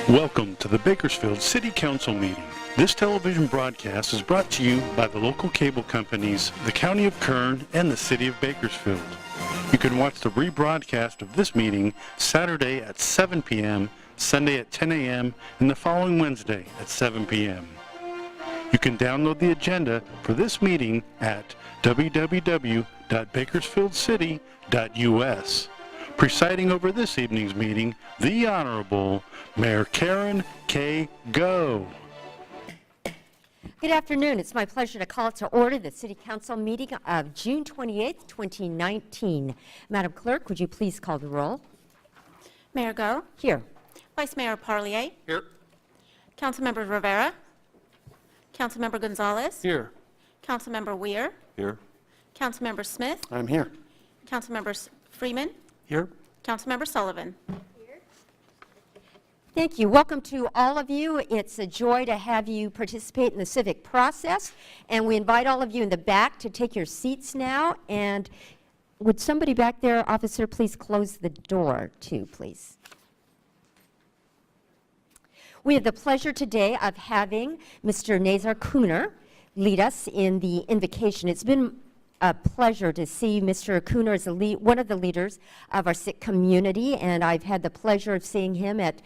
Welcome to the Bakersfield City Council meeting. This television broadcast is brought to you by the local cable companies, the County of Kern, and the City of Bakersfield. You can watch the rebroadcast of this meeting Saturday at 7 p.m., Sunday at 10 a.m., and the following Wednesday at 7 p.m. You can download the agenda for this meeting at www.bakersfieldcity.us. Presiding over this evening's meeting, the Honorable Mayor Karen K. Go. Good afternoon. It's my pleasure to call to order the City Council meeting of June 28th, 2019. Madam Clerk, would you please call the roll? Mayor Go. Here. Vice Mayor Parlier. Here. Councilmember Rivera. Councilmember Gonzalez. Here. Councilmember Weir. Here. Councilmember Smith. I'm here. Councilmember Freeman. Here. Councilmember Sullivan. Thank you. Welcome to all of you. It's a joy to have you participate in the civic process, and we invite all of you in the back to take your seats now. And would somebody back there, officer, please close the door too, please. We have the pleasure today of having Mr. Nazar Cooner lead us in the invocation. It's been a pleasure to see Mr. Cooner as one of the leaders of our Sikh community, and I've had the pleasure of seeing him at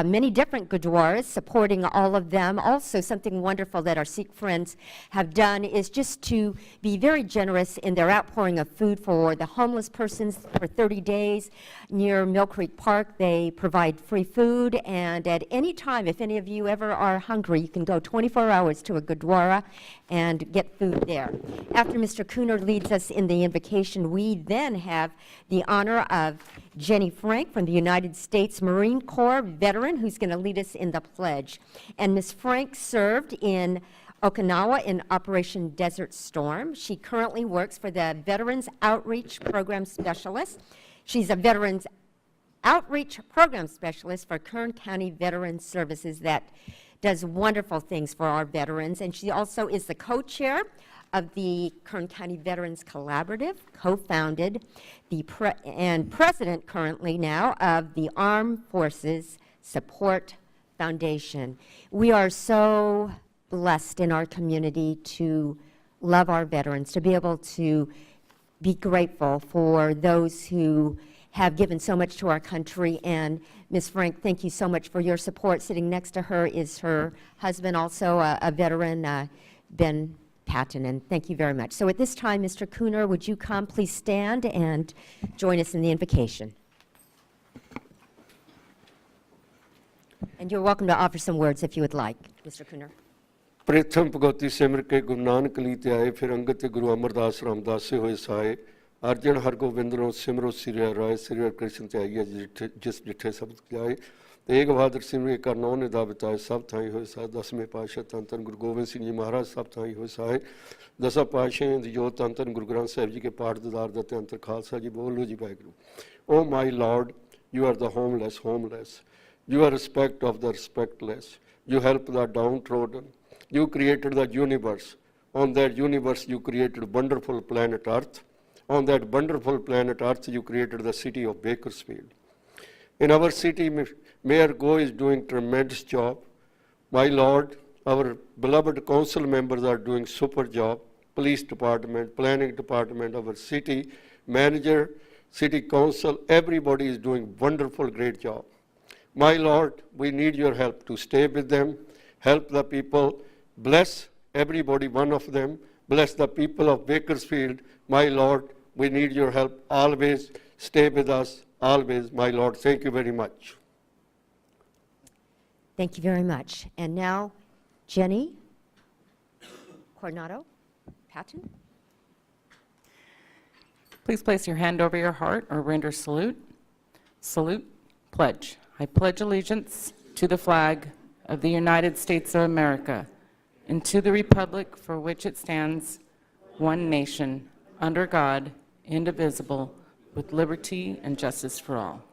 many different gurdwaras, supporting all of them. Also, something wonderful that our Sikh friends have done is just to be very generous in their outpouring of food for the homeless persons for 30 days. Near Mill Creek Park, they provide free food, and at any time, if any of you ever are hungry, you can go 24 hours to a gurdwara and get food there. After Mr. Cooner leads us in the invocation, we then have the honor of Jenny Frank from the United States Marine Corps veteran who's going to lead us in the pledge. And Ms. Frank served in Okinawa in Operation Desert Storm. She currently works for the Veterans Outreach Program Specialist. She's a Veterans Outreach Program Specialist for Kern County Veterans Services that does wonderful things for our veterans. And she also is the co-chair of the Kern County Veterans Collaborative, co-founded and president currently now of the Armed Forces Support Foundation. We are so blessed in our community to love our veterans, to be able to be grateful for those who have given so much to our country. And Ms. Frank, thank you so much for your support. Sitting next to her is her husband, also a veteran, Ben Patton, and thank you very much. So at this time, Mr. Cooner, would you come please stand and join us in the invocation? And you're welcome to offer some words if you would like, Mr. Cooner. प्रथम भगवती सिमर के गुरु नानक ली ते आए फिर अंगत गुरु अमरदास रामदास से होए सहाय अर्जन हर गोबिंद रो सिमरो सिरिया राय सिरिया कृष्ण ते आइए जिस जिठे शब्द जाए एक बहादुर सिमरे का नौ ने दा बताए सब थाई होए सहाय दसवें पातशाह धन धन गुरु गोबिंद सिंह जी महाराज सब थाई होए सहाय दसा पातशाह दी जोत धन धन गुरु ग्रंथ साहिब जी के पाठ ददार दते अंतर खालसा जी बोलो जी Waheguru oh my lord you are the homeless you are respect of the respectless, you help the downtrodden. You created the universe. On that universe, you created wonderful planet Earth. On that wonderful planet Earth, you created the city of Bakersfield. In our city, Mayor Go is doing tremendous job. My Lord, our beloved council members are doing super job. Police department, planning department, our city manager, city council, everybody is doing wonderful, great job. My Lord, we need your help to stay with them, help the people, bless everybody, one of them, bless the people of Bakersfield. My Lord, we need your help always. Stay with us always, my Lord. Thank you very much. Thank you very much. And now, Jenny Coronado Patton. Please place your hand over your heart or render salute. Salute, pledge. I pledge allegiance to the flag of the United States of America and to the republic for which it stands, one nation, under God, indivisible, with liberty and justice for all.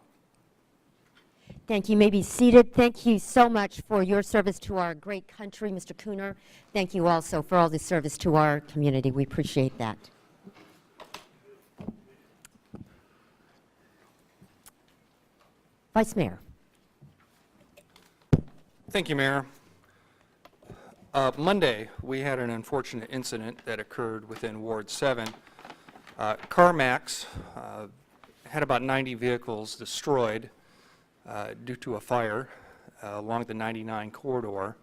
Thank you. You may be seated. Thank you so much for your service to our great country, Mr. Cooner. Thank you also for all the service to our community. We appreciate that. Vice Mayor. Thank you, Mayor. Monday, we had an unfortunate incident that occurred within Ward 7. CarMax had about 90 vehicles destroyed due to a fire along the 99 corridor.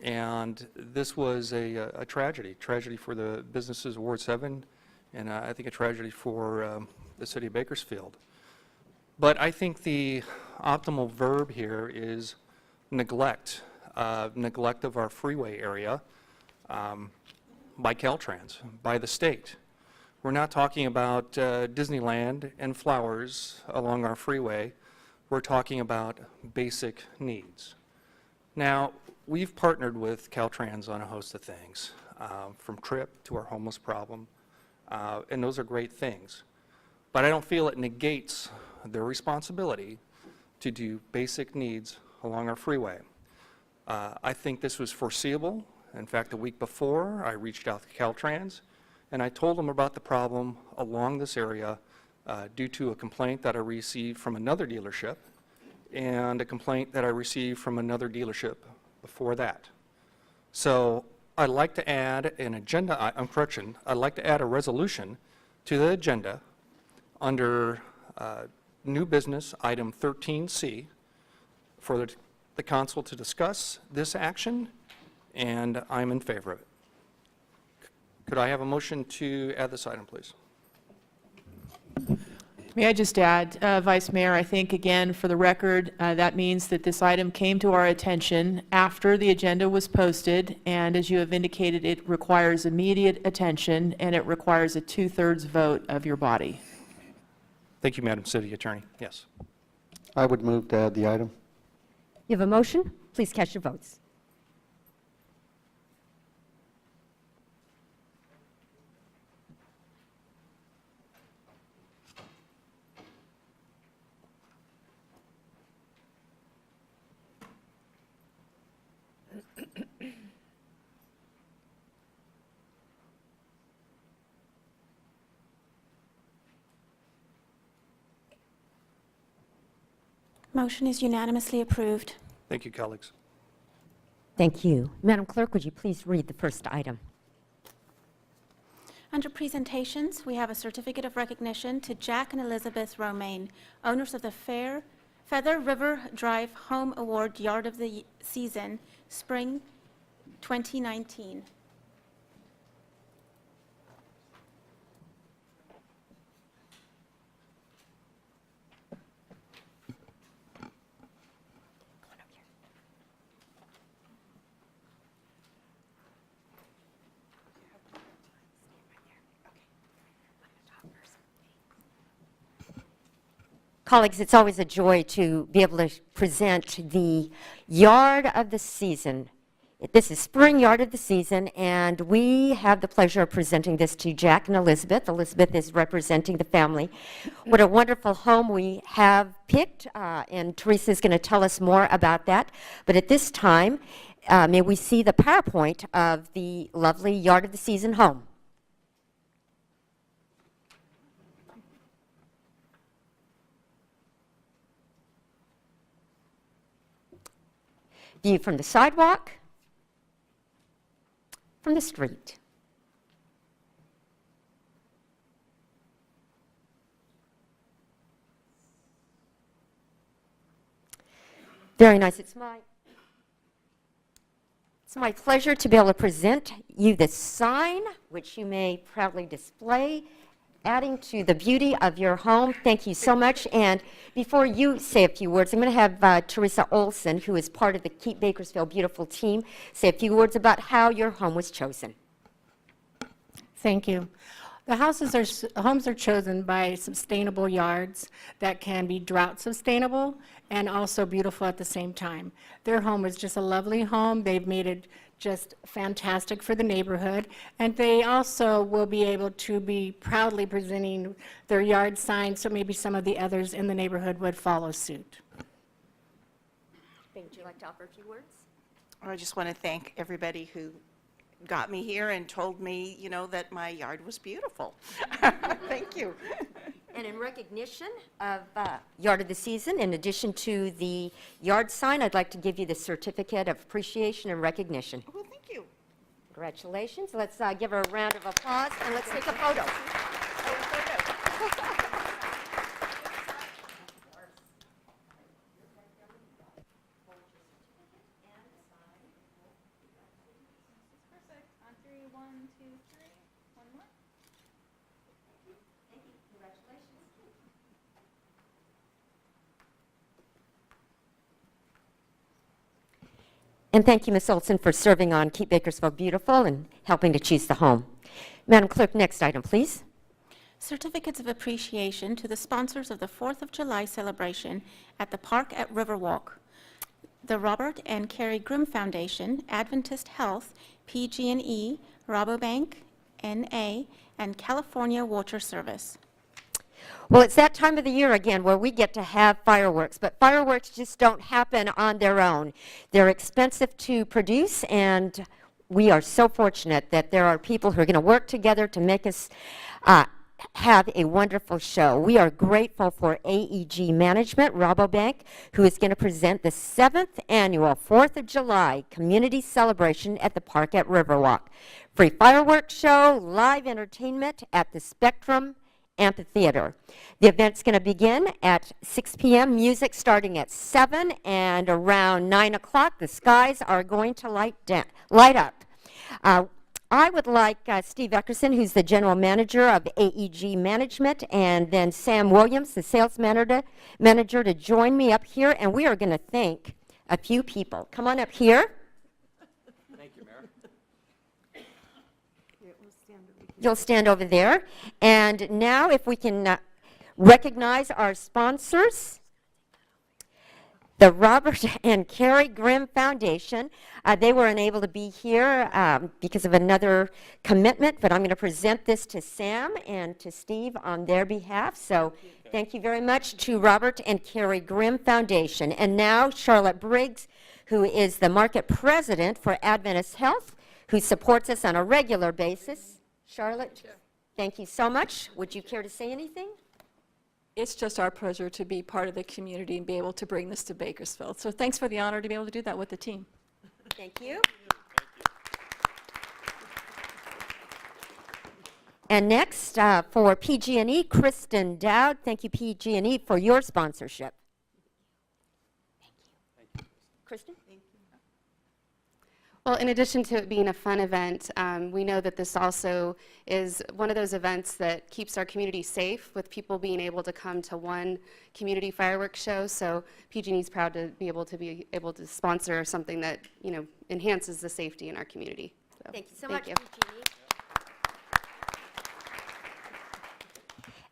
And this was a tragedy for the businesses of Ward 7, and I think a tragedy for the city of Bakersfield. But I think the optimal verb here is neglect. Neglect of our freeway area by Caltrans, by the state. We're not talking about Disneyland and flowers along our freeway. We're talking about basic needs. Now, we've partnered with Caltrans on a host of things, from TRIP to our homeless problem, and those are great things. But I don't feel it negates their responsibility to do basic needs along our freeway. I think this was foreseeable. In fact, the week before, I reached out to Caltrans, and I told them about the problem along this area due to a complaint that I received from another dealership and a complaint that I received from another dealership before that. So I'd like to add an agenda, I'd like to add a resolution to the agenda under new business item 13C for the council to discuss this action, and I'm in favor of it. Could I have a motion to add this item, please? May I just add, Vice Mayor, I think, again, for the record, that means that this item came to our attention after the agenda was posted, and as you have indicated, it requires immediate attention, and it requires a 2/3 vote of your body. Thank you, Madam City Attorney. Yes. I would move to add the item. You have a motion? Please cast your votes. Motion is unanimously approved. Thank you, colleagues. Thank you. Madam Clerk, would you please read the first item? Under presentations, we have a certificate of recognition to Jack and Elizabeth Romaine, owners of the Feather River Drive Home Award Yard of the Season, Spring 2019. Colleagues, it's always a joy to be able to present the Yard of the Season. This is Spring Yard of the Season, and we have the pleasure of presenting this to Jack and Elizabeth. Elizabeth is representing the family. What a wonderful home we have picked, and Teresa is going to tell us more about that. But at this time, may we see the PowerPoint of the lovely Yard of the Season home. View from the sidewalk, from the street. Very nice. It's my pleasure to be able to present you this sign, which you may proudly display, adding to the beauty of your home. Thank you so much. And before you say a few words, I'm going to have Teresa Olson, who is part of the Keep Bakersfield Beautiful team, say a few words about how your home was chosen. Thank you. The homes are chosen by sustainable yards that can be drought sustainable and also beautiful at the same time. Their home is just a lovely home. They've made it just fantastic for the neighborhood, and they also will be able to be proudly presenting their yard signs, so maybe some of the others in the neighborhood would follow suit. Would you like to offer a few words? I just want to thank everybody who got me here and told me, that my yard was beautiful. Thank you. And in recognition of Yard of the Season, in addition to the yard sign, I'd like to give you the certificate of appreciation and recognition. Well, thank you. Congratulations. Let's give her a round of applause, and let's take a photo. Perfect. On three, 1, 2, 3. One more. And thank you, Ms. Olson, for serving on Keep Bakersfield Beautiful and helping to choose the home. Madam Clerk, next item, please. Certificates of appreciation to the sponsors of the 4th of July celebration at the Park at Riverwalk. The Robert and Carrie Grimm Foundation, Adventist Health, PG&E, Rabobank, NA, and California Water Service. Well, it's that time of the year again where we get to have fireworks, but fireworks just don't happen on their own. They're expensive to produce, and we are so fortunate that there are people who are going to work together to make us have a wonderful show. We are grateful for AEG Management, Rabobank, who is going to present the 7th annual 4th of July community celebration at the Park at Riverwalk. Free fireworks show, live entertainment at the Spectrum Amphitheater. The event's going to begin at 6 p.m., music starting at 7, and around 9 o'clock, the skies are going to light up. I would like Steve Eckerson, who's the general manager of AEG Management, and then Sam Williams, the sales manager, to join me up here, and we are going to thank a few people. Come on up here. Thank you, Mayor. You'll stand over there. And now if we can recognize our sponsors. The Robert and Carrie Grimm Foundation, they were unable to be here because of another commitment, but I'm going to present this to Sam and to Steve on their behalf. So thank you very much to Robert and Carrie Grimm Foundation. And now Charlotte Briggs, who is the market president for Adventist Health, who supports us on a regular basis. Charlotte, thank you so much. Would you care to say anything? It's just our pleasure to be part of the community and be able to bring this to Bakersfield. So thanks for the honor to be able to do that with the team. Thank you. And next, for PG&E, Kristen Dowd. Thank you, PG&E, for your sponsorship. Thank you. Kristen? Well, in addition to it being a fun event, we know that this also is one of those events that keeps our community safe, with people being able to come to one community fireworks show. So PG&E is proud to be able to sponsor something that, you know, enhances the safety in our community. So, Thank you so much, you. PG&E.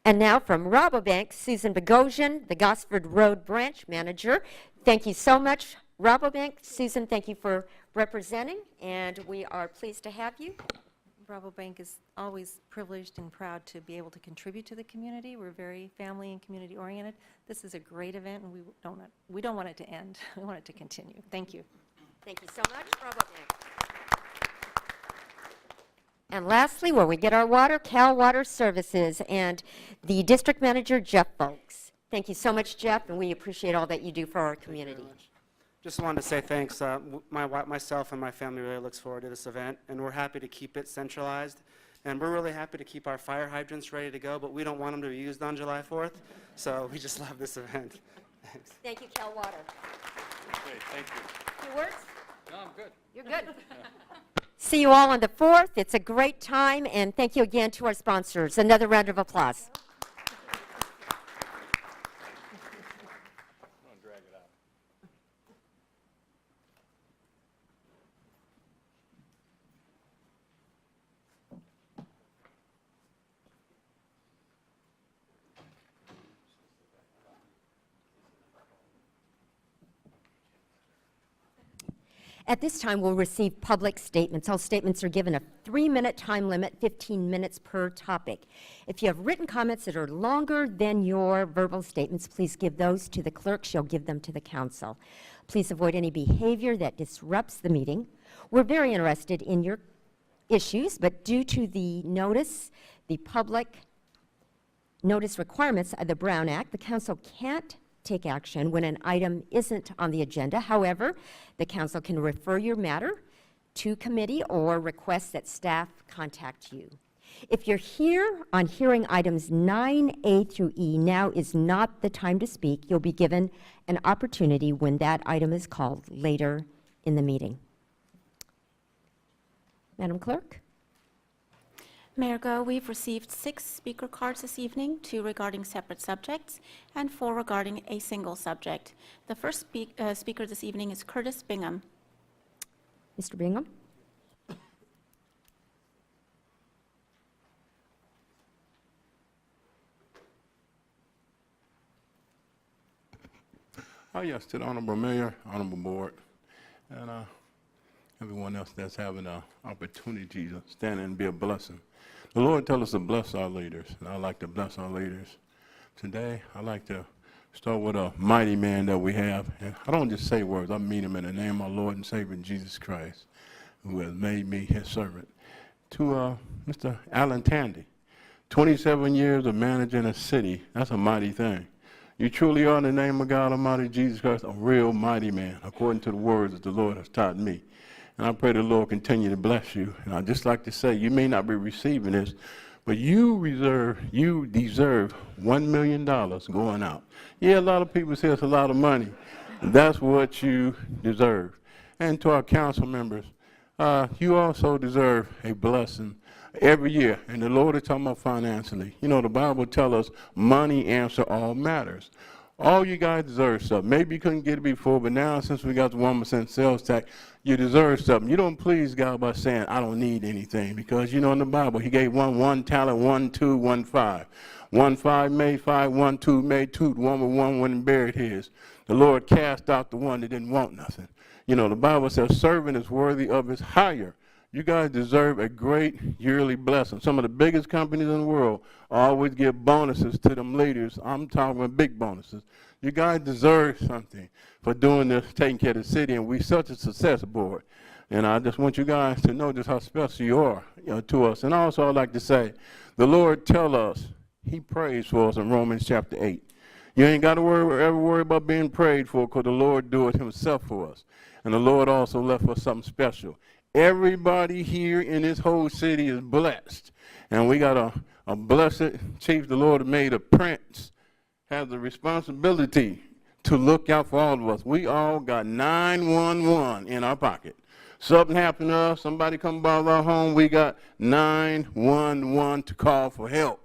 And now from Rabobank, Susan Bogosian, the Gosford Road branch manager. Thank you so much, Rabobank. Susan, thank you for representing, and we are pleased to have you. Rabobank is always privileged and proud to be able to contribute to the community. We're very family and community oriented. This is a great event, and we don't want it to end. We want it to continue. Thank you. Thank you so much, Rabobank. And lastly, where we get our water, Cal Water Services, and the district manager, Jeff Folks. Thank you so much, Jeff, and we appreciate all that you do for our community. Just wanted to say thanks. Myself and my family really looks forward to this event, and we're happy to keep it centralized. And we're really happy to keep our fire hydrants ready to go, but we don't want them to be used on July 4th, so we just love this event. Thanks. Thank you, Cal Water. Okay, thank you. Your words? No, I'm good. You're good. See you all on the 4th. It's a great time, and thank you again to our sponsors. Another round of applause. At this time, we'll receive public statements. All statements are given a 3-minute time limit, 15 minutes per topic. If you have written comments that are longer than your verbal statements, please give those to the clerk. She'll give them to the council. Please avoid any behavior that disrupts the meeting. We're very interested in your issues, but due to the notice, the public notice requirements of the Brown Act, the council can't take action when an item isn't on the agenda. However, the council can refer your matter to committee or request that staff contact you. If you're here on hearing items 9A through E, now is not the time to speak. You'll be given an opportunity when that item is called later in the meeting. Madam Clerk? Mayor Go, we've received 6 speaker cards this evening, 2 regarding separate subjects and 4 regarding a single subject. The first speaker this evening is Curtis Bingham. Mr. Bingham? Oh, yes, to the Honorable Mayor, Honorable Board, and everyone else that's having an opportunity to stand and be a blessing. The Lord tells us to bless our leaders, and I like to bless our leaders. Today, I like to start with a mighty man that we have. And I don't just say words, I mean them in the name of our Lord and Savior Jesus Christ, who has made me his servant. To Mr. Alan Tandy, 27 years of managing a city, that's a mighty thing. You truly are in the name of God Almighty Jesus Christ, a real mighty man, according to the words that the Lord has taught me. And I pray the Lord continue to bless you. And I'd just like to say, you may not be receiving this, but you deserve $1 million going out. Yeah, a lot of people say it's a lot of money. That's what you deserve. And to our council members, you also deserve a blessing every year. And the Lord is talking about financially. You know, the Bible tells us money answer all matters. All you guys deserve something. Maybe you couldn't get it before, but now since we got the 1% sales tax, you deserve something. You don't please God by saying, I don't need anything. Because, you know, in the Bible, he gave one talent, 1, 2, 1, 5. 1, 5 made 5, 1, 2 made 2. The one with 1 went and buried his. The Lord cast out the one that didn't want nothing. You know, the Bible says, servant is worthy of his hire. You guys deserve a great yearly blessing. Some of the biggest companies in the world always give bonuses to them leaders. I'm talking about big bonuses. You guys deserve something for doing this, taking care of the city, and we're such a success board. And I just want you guys to know just how special you are, to us. And also I'd like to say, the Lord tell us he prays for us in Romans chapter 8. You ain't got to ever worry about being prayed for, because the Lord do it himself for us. And the Lord also left us something special. Everybody here in this whole city is blessed. And we got a blessed chief, the Lord made a prince, has the responsibility to look out for all of us. We all got 911 in our pocket. Something happened to us, somebody come by our home, we got 911 to call for help.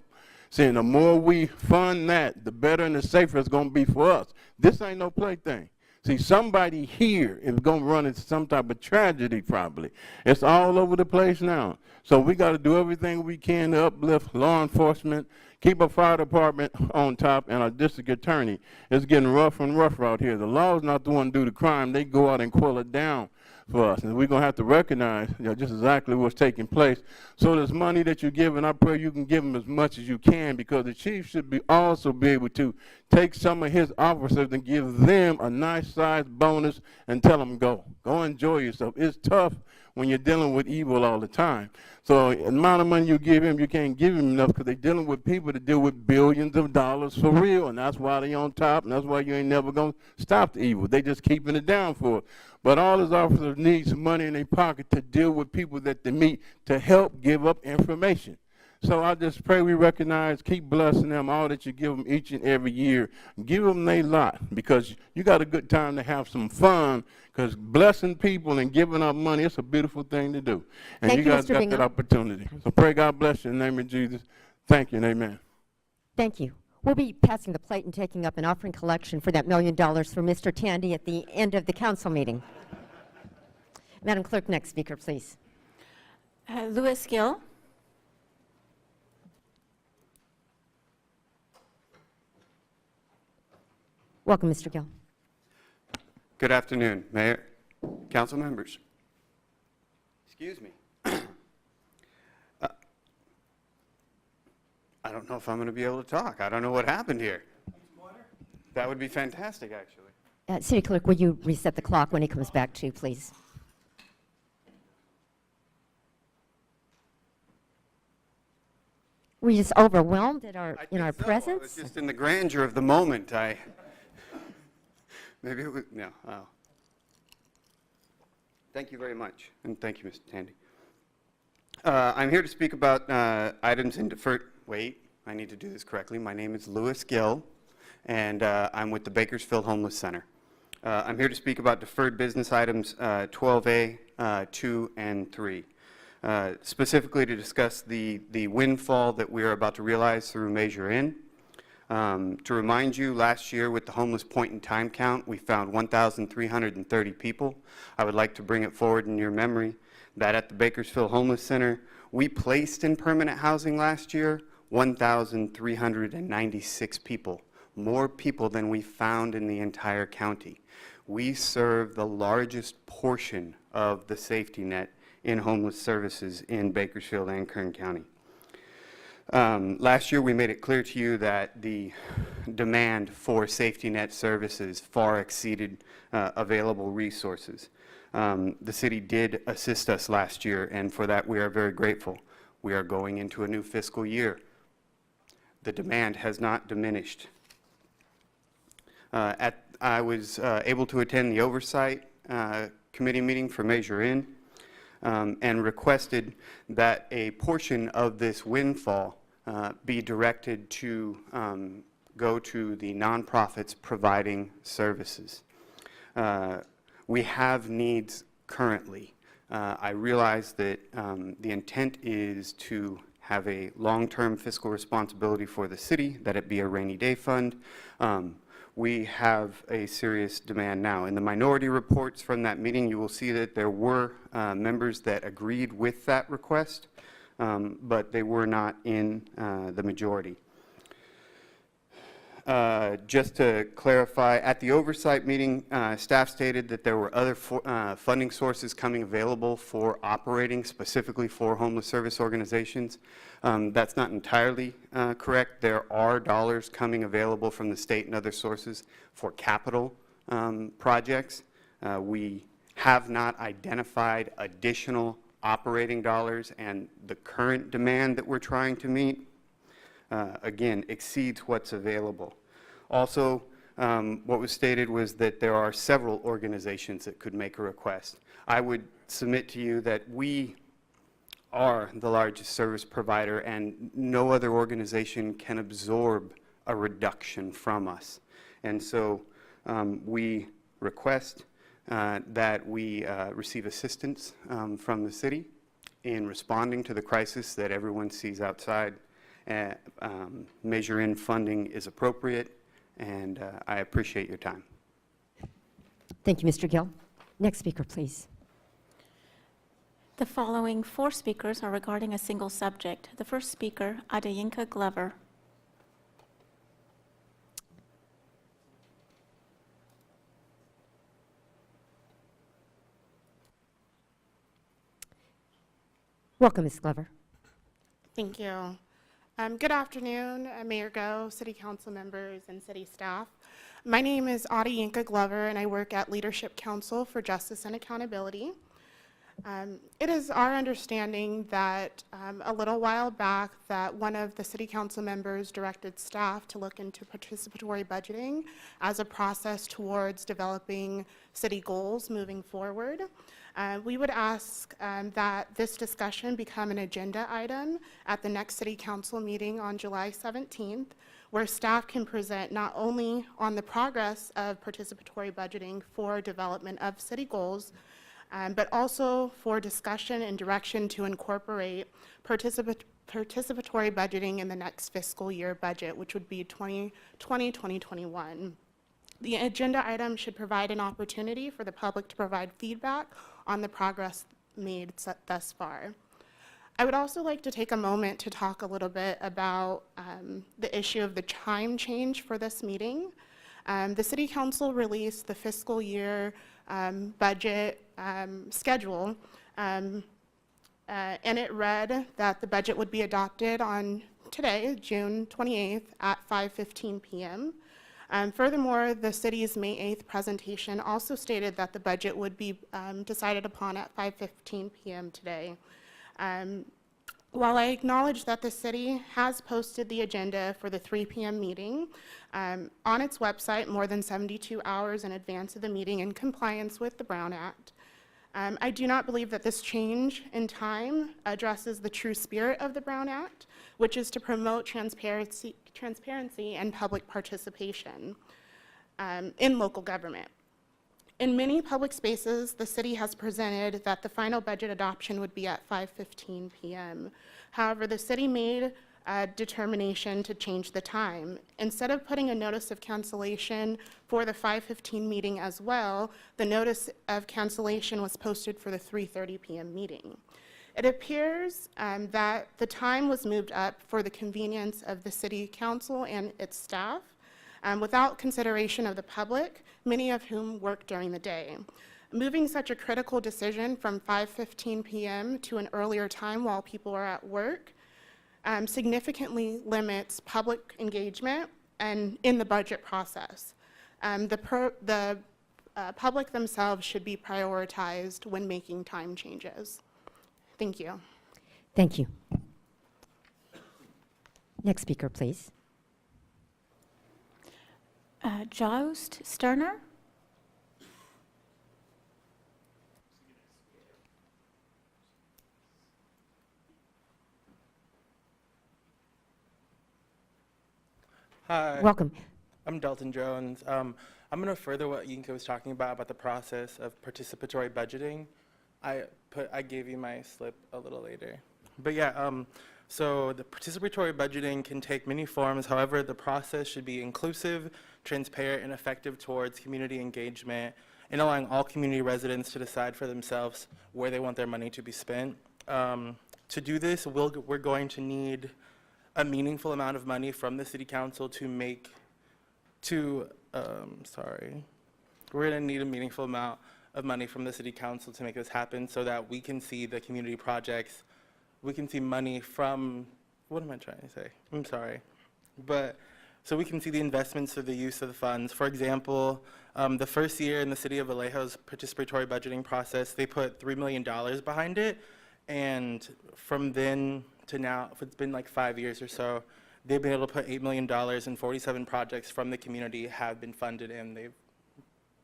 See, the more we fund that, the better and the safer it's going to be for us. This ain't no plaything. See, somebody here is going to run into some type of tragedy probably. It's all over the place now. So we got to do everything we can to uplift law enforcement, keep our fire department on top, and our district attorney. It's getting rougher and rougher out here. The law is not the one to do the crime. They go out and quill it down for us. And we're going to have to recognize just exactly what's taking place. So this money that you're giving, I pray you can give them as much as you can, because the chief should also be able to take some of his officers and give them a nice size bonus and tell them go enjoy yourself. It's tough when you're dealing with evil all the time. So the amount of money you give him, you can't give him enough, because they're dealing with people that deal with billions of dollars for real, and that's why they on top, and that's why you ain't never going to stop the evil. They just keeping it down for it. But all his officers need some money in their pocket to deal with people that they meet to help give up information. So I just pray we recognize, keep blessing them, all that you give them each and every year. Give them their lot, because you got a good time to have some fun, because blessing people and giving up money, it's a beautiful thing to do. And you guys got that opportunity. So pray God bless you in the name of Jesus. Thank you and amen. Thank you. We'll be passing the plate and taking up an offering collection for that $1 million for Mr. Tandy at the end of the council meeting. Madam Clerk, next speaker, please. Louis Gill. Welcome, Mr. Gill. Good afternoon, Mayor, council members. Excuse me. I don't know if I'm going to be able to talk. I don't know what happened here. That would be fantastic, actually. City Clerk, will you reset the clock when he comes back to, please? Were you just overwhelmed at our, in our I was presence? just in the grandeur of the moment. Maybe it was, no. Oh. Thank you very much, and thank you, Mr. Tandy. I'm here to speak about items in deferred, wait, I need to do this correctly. My name is Louis Gill, and I'm with the Bakersfield Homeless Center. I'm here to speak about deferred business items 12A, 2, and 3. Specifically to discuss the windfall that we are about to realize through Measure In. To remind you, last year with the homeless point in time count, we found 1,330 people. I would like to bring it forward in your memory that at the Bakersfield Homeless Center, we placed in permanent housing last year 1,396 people, more people than we found in the entire county. We serve the largest portion of the safety net in homeless services in Bakersfield and Kern County. Last year, we made it clear to you that the demand for safety net services far exceeded available resources. The city did assist us last year, and for that we are very grateful. We are going into a new fiscal year. The demand has not diminished. I was able to attend the oversight committee meeting for Measure In and requested that a portion of this windfall be directed to go to the nonprofits providing services. We have needs currently. I realize that the intent is to have a long-term fiscal responsibility for the city, that it be a rainy day fund. We have a serious demand now. In the minority reports from that meeting, you will see that there were members that agreed with that request, but they were not in the majority. Just to clarify, at the oversight meeting, staff stated that there were other funding sources coming available for operating specifically for homeless service organizations. That's not entirely correct. There are dollars coming available from the state and other sources for capital projects. We have not identified additional operating dollars, and the current demand that we're trying to meet, again, exceeds what's available. Also, what was stated was that there are several organizations that could make a request. I would submit to you that we are the largest service provider, and no other organization can absorb a reduction from us. And so we request that we receive assistance from the city in responding to the crisis that everyone sees outside. Measure In funding is appropriate, and I appreciate your time. Thank you, Mr. Gill. Next speaker, please. The following 4 speakers are regarding a single subject. The first speaker, Adeyinka Glover. Welcome, Ms. Glover. Thank you. Good afternoon, Mayor Go, City Council members, and city staff. My name is Adeyinka Glover, and I work at Leadership Council for Justice and Accountability. It is our understanding that a little while back that one of the City Council members directed staff to look into participatory budgeting as a process towards developing city goals moving forward. We would ask that this discussion become an agenda item at the next City Council meeting on July 17th, where staff can present not only on the progress of participatory budgeting for development of city goals, but also for discussion and direction to incorporate participatory budgeting in the next fiscal year budget, which would be 2020-2021. The agenda item should provide an opportunity for the public to provide feedback on the progress made thus far. I would also like to take a moment to talk a little bit about the issue of the time change for this meeting. The City Council released the fiscal year budget schedule, and it read that the budget would be adopted on today, June 28th at 5:15 p.m. Furthermore, the city's May 8th presentation also stated that the budget would be decided upon at 5:15 p.m. today. While I acknowledge that the city has posted the agenda for the 3 p.m. meeting on its website more than 72 hours in advance of the meeting in compliance with the Brown Act, I do not believe that this change in time addresses the true spirit of the Brown Act, which is to promote transparency and public participation in local government. In many public spaces, the city has presented that the final budget adoption would be at 5:15 p.m. However, the city made a determination to change the time. Instead of putting a notice of cancellation for the 5:15 meeting as well, the notice of cancellation was posted for the 3:30 p.m. meeting. It appears that the time was moved up for the convenience of the city council and its staff, without consideration of the public, many of whom work during the day. Moving such a critical decision from 5:15 p.m. to an earlier time while people are at work significantly limits public engagement and in the budget process. The public themselves should be prioritized when making time changes. Thank you. Thank you. Next speaker, please. Jost Sterner? Hi. Welcome. I'm Dalton Jones. I'm going to further what Yinka was talking about the process of participatory budgeting. I gave you my slip a little later. But yeah, so the participatory budgeting can take many forms. However, the process should be inclusive, transparent, and effective towards community engagement and allowing all community residents to decide for themselves where they want their money to be spent. To do this, we're going to need a meaningful amount of money from the city council we're going to need a meaningful amount of money from the city council to make this happen so that we can see the community projects, we can see money from, what am I trying to say? I'm sorry. But, so we can see the investments of the use of the funds. For example, the first year in the city of Vallejo's participatory budgeting process, they put $3 million behind it. And from then to now, if it's been like 5 years or so, they've been able to put $8 million and 47 projects from the community have been funded and they've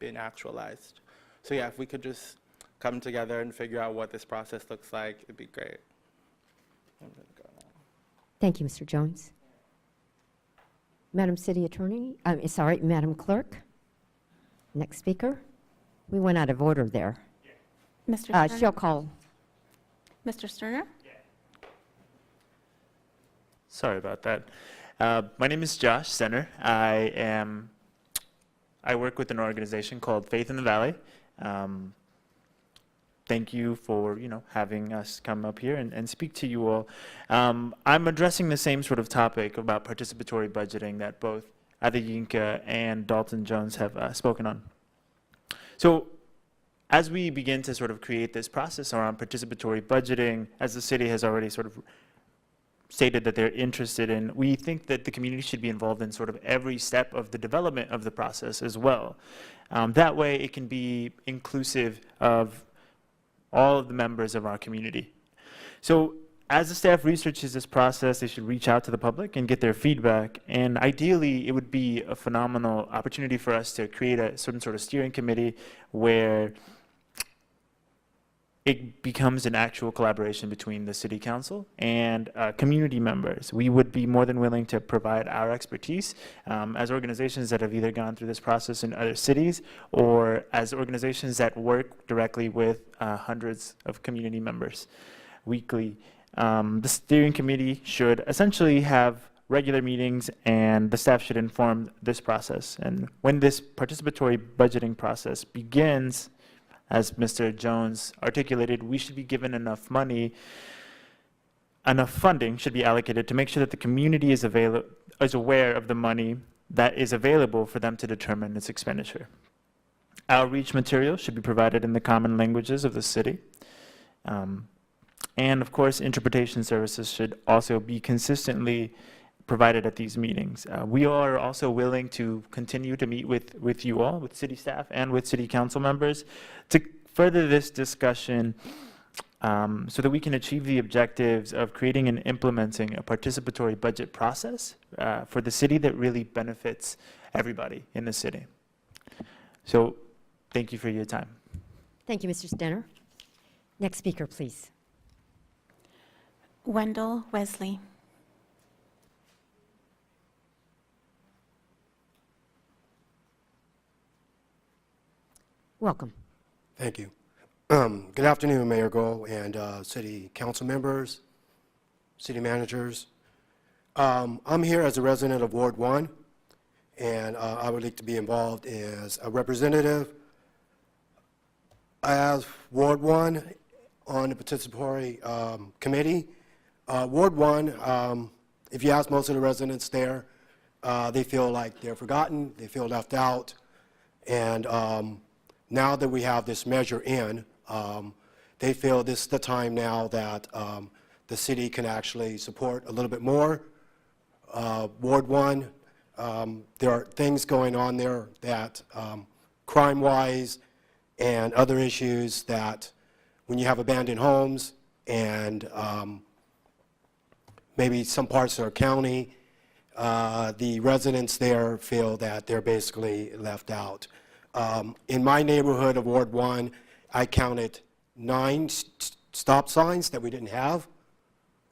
been actualized. So yeah, if we could just come together and figure out what this process looks like, it'd be great. I'm gonna go now. Thank you, Mr. Jones. Madam City Attorney, Madam Clerk. Next speaker. We went out of order there. Mr. Sterner? She'll call. Mr. Sterner? Sorry about that. My name is Josh Stenner. I work with an organization called Faith in the Valley. Thank you for having us come up here and speak to you all. I'm addressing the same sort of topic about participatory budgeting that both Ada Yinka and Dalton Jones have spoken on. So as we begin to sort of create this process around participatory budgeting, as the city has already sort of stated that they're interested in, we think that the community should be involved in sort of every step of the development of the process as well. That way it can be inclusive of all of the members of our community. So as the staff researches this process, they should reach out to the public and get their feedback. And ideally, it would be a phenomenal opportunity for us to create a certain sort of steering committee where it becomes an actual collaboration between the city council and community members. We would be more than willing to provide our expertise as organizations that have either gone through this process in other cities or as organizations that work directly with hundreds of community members weekly. The steering committee should essentially have regular meetings and the staff should inform this process. And when this participatory budgeting process begins, as Mr. Jones articulated, we should be given enough money, enough funding should be allocated to make sure that the community is aware of the money that is available for them to determine its expenditure. Outreach material should be provided in the common languages of the city. And of course, interpretation services should also be consistently provided at these meetings. We are also willing to continue to meet with you all, with city staff and with city council members to further this discussion so that we can achieve the objectives of creating and implementing a participatory budget process for the city that really benefits everybody in the city. So thank you for your time. Thank you, Mr. Stenner. Next speaker, please. Wendell Wesley. Welcome. Thank you. Good afternoon, Mayor Gohl and city council members, city managers. I'm here as a resident of Ward 1, and I would like to be involved as a representative as Ward 1 on the participatory committee. Ward 1, if you ask most of the residents there, they feel like they're forgotten, they feel left out, and now that we have this measure in, they feel this is the time now that the city can actually support a little bit more. Ward 1, there are things going on there that crime-wise and other issues that when you have abandoned homes and maybe some parts of our county, the residents there feel that they're basically left out. In my neighborhood of Ward 1, I counted 9 stop signs that we didn't have.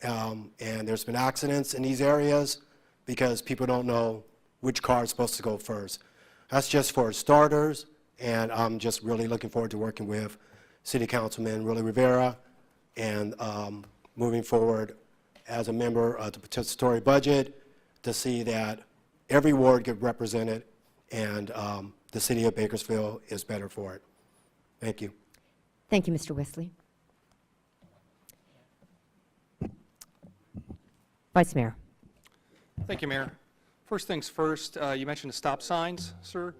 And there's been accidents in these areas because people don't know which car is supposed to go first. That's just for starters, and I'm just really looking forward to working with City Councilman Willie Rivera and moving forward as a member of the participatory budget to see that every ward get represented and the city of Bakersfield is better for it. Thank you. Thank you, Mr. Wesley. Vice Mayor. Thank you, Mayor. First things first, you mentioned the stop signs, sir.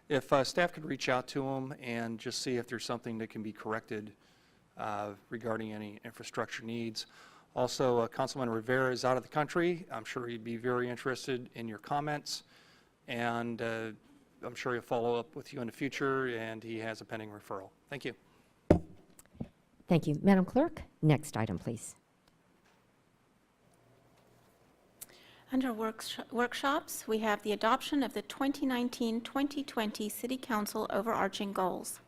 If staff could reach out to them and just see if there's something that can be corrected regarding any infrastructure needs. Also, Councilman Rivera is out of the country. I'm sure he'd be very interested in your comments, and I'm sure he'll follow up with you in the future, and he has a pending referral. Thank you. Thank you. Madam Clerk, next item, please. Under workshops, we have the adoption of the 2019-2020 City Council overarching goals.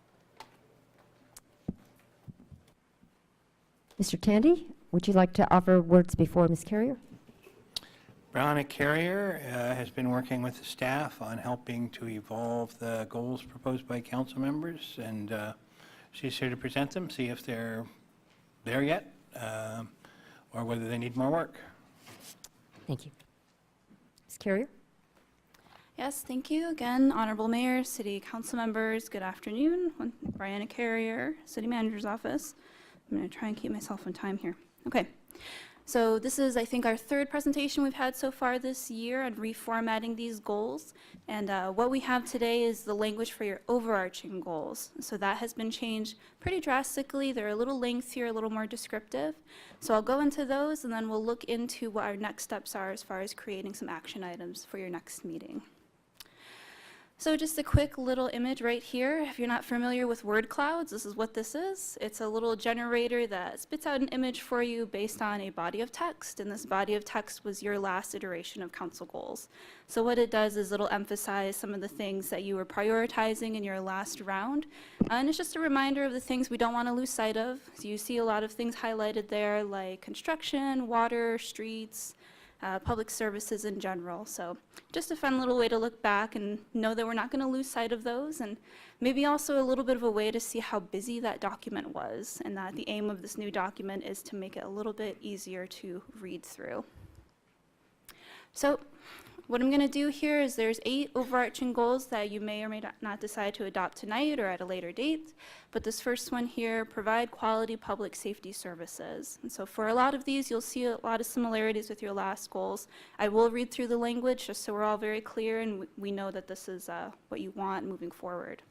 Mr. Tandy, would you like to offer words before Ms. Carrier? Brianna Carrier has been working with the staff on helping to evolve the goals proposed by council members, and she's here to present them, see if they're there yet, or whether they need more work. Thank you. Ms. Carrier? Yes, thank you again, Honorable Mayor, City Council members. Good afternoon. Brianna Carrier, City Manager's Office. I'm going to try and keep myself on time here. Okay. So this is, I think, our third presentation we've had so far this year on reformatting these goals. And what we have today is the language for your overarching goals. So that has been changed pretty drastically. They're a little lengthier, a little more descriptive. So I'll go into those, and then we'll look into what our next steps are as far as creating some action items for your next meeting. So just a quick little image right here. If you're not familiar with word clouds, this is what this is. It's a little generator that spits out an image for you based on a body of text, and this body of text was your last iteration of council goals. So what it does is it'll emphasize some of the things that you were prioritizing in your last round, and it's just a reminder of the things we don't want to lose sight of. So you see a lot of things highlighted there, like construction, water, streets, public services in general. So just a fun little way to look back and know that we're not going to lose sight of those, and maybe also a little bit of a way to see how busy that document was, and that the aim of this new document is to make it a little bit easier to read through. So what I'm going to do here is there's 8 overarching goals that you may or may not decide to adopt tonight or at a later date. But this first one here, provide quality public safety services. And so for a lot of these, you'll see a lot of similarities with your last goals. I will read through the language just so we're all very clear and we know that this is what you want moving forward.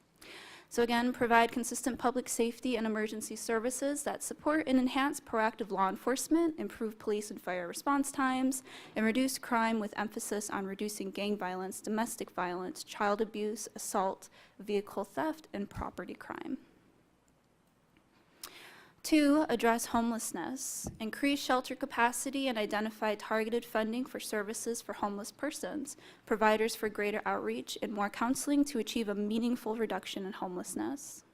So again, provide consistent public safety and emergency services that support and enhance proactive law enforcement, improve police and fire response times, and reduce crime with emphasis on reducing gang violence, domestic violence, child abuse, assault, vehicle theft, and property crime. 2, address homelessness, increase shelter capacity and identify targeted funding for services for homeless persons, providers for greater outreach and more counseling to achieve a meaningful reduction in homelessness.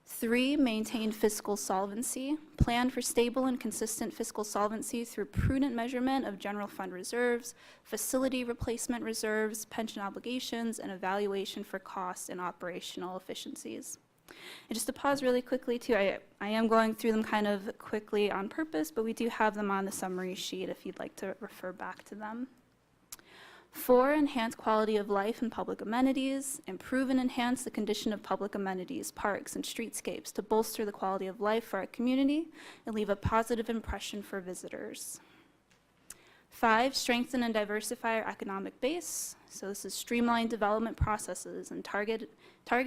3, maintain fiscal solvency, plan for stable and consistent fiscal solvency through prudent measurement of general fund reserves, facility replacement reserves, pension obligations, and evaluation for cost and operational efficiencies. And just to pause really quickly too, I am going through them kind of quickly on purpose, but we do have them on the summary sheet if you'd like to refer back to them. 4, enhance quality of life and public amenities, improve and enhance the condition of public amenities, parks, and streetscapes to bolster the quality of life for our community and leave a positive impression for visitors. 5, strengthen and diversify our economic base. So this is streamline development processes and targeted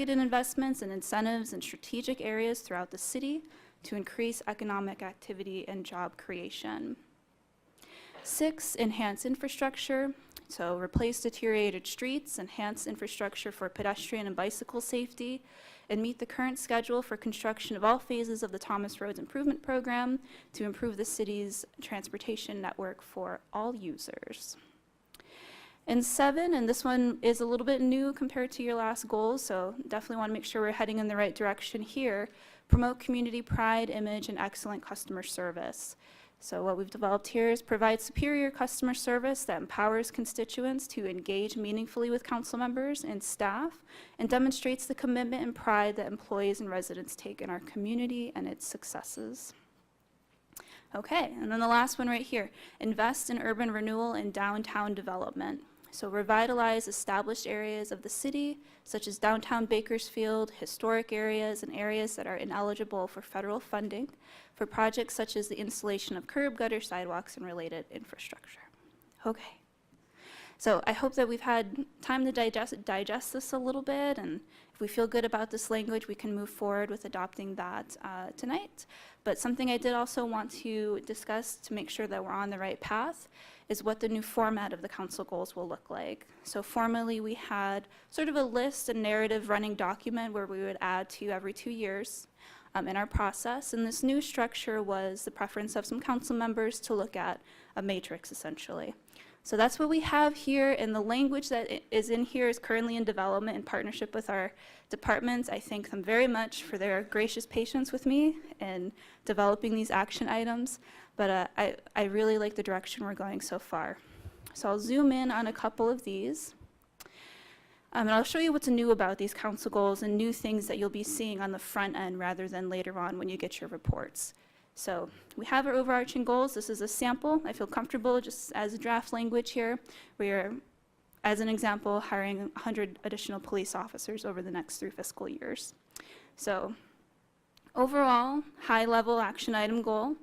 investments and incentives in strategic areas throughout the city to increase economic activity and job creation. 6, enhance infrastructure. So replace deteriorated streets, enhance infrastructure for pedestrian and bicycle safety, and meet the current schedule for construction of all phases of the Thomas Roads Improvement Program to improve the city's transportation network for all users. And 7, and this one is a little bit new compared to your last goals, so definitely want to make sure we're heading in the right direction here. Promote community pride, image, and excellent customer service. So what we've developed here is provide superior customer service that empowers constituents to engage meaningfully with council members and staff and demonstrates the commitment and pride that employees and residents take in our community and its successes. Okay, and then the last one right here, invest in urban renewal and downtown development. So revitalize established areas of the city, such as downtown Bakersfield, historic areas, and areas that are ineligible for federal funding for projects such as the installation of curb, gutter, sidewalks, and related infrastructure. Okay. So I hope that we've had time to digest this a little bit, and if we feel good about this language, we can move forward with adopting that tonight. But something I did also want to discuss to make sure that we're on the right path is what the new format of the council goals will look like. So formally, we had sort of a list, a narrative running document where we would add to every 2 years in our process. And this new structure was the preference of some council members to look at a matrix, essentially. So that's what we have here, and the language that is in here is currently in development in partnership with our departments. I thank them very much for their gracious patience with me in developing these action items, but I really like the direction we're going so far. So I'll zoom in on a couple of these, and I'll show you what's new about these council goals and new things that you'll be seeing on the front end rather than later on when you get your reports. So we have our overarching goals. This is a sample. I feel comfortable just as a draft language here. We are, as an example, hiring 100 additional police officers over the next 3 fiscal years. So overall, high-level action item goal.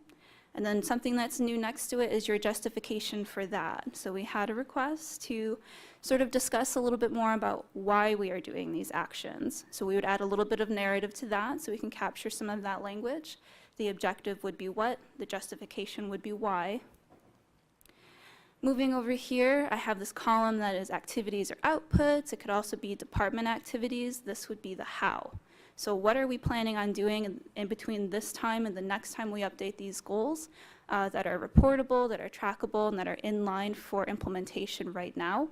And then something that's new next to it is your justification for that. So we had a request to sort of discuss a little bit more about why we are doing these actions. So we would add a little bit of narrative to that so we can capture some of that language. The objective would be what, the justification would be why. Moving over here, I have this column that is activities or outputs. It could also be department activities. This would be the how. So what are we planning on doing in between this time and the next time we update these goals that are reportable, that are trackable, and that are in line for implementation right now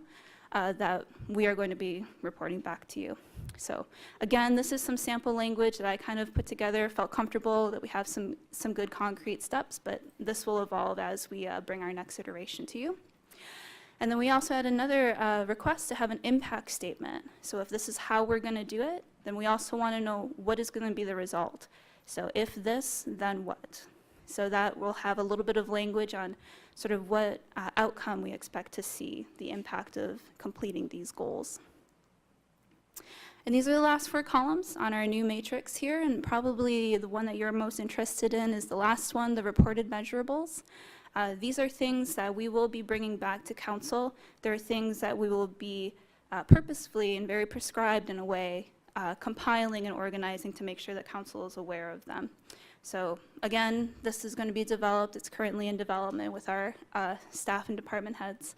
that we are going to be reporting back to you. So again, this is some sample language that I kind of put together, felt comfortable that we have some good concrete steps, but this will evolve as we bring our next iteration to you. And then we also had another request to have an impact statement. So if this is how we're going to do it, then we also want to know what is going to be the result. So if this, then what? So that will have a little bit of language on sort of what outcome we expect to see, the impact of completing these goals. And these are the last 4 columns on our new matrix here, and probably the one that you're most interested in is the last one, the reported measurables. These are things that we will be bringing back to council. There are things that we will be purposefully and very prescribed in a way compiling and organizing to make sure that council is aware of them. So again, this is going to be developed. It's currently in development with our staff and department heads.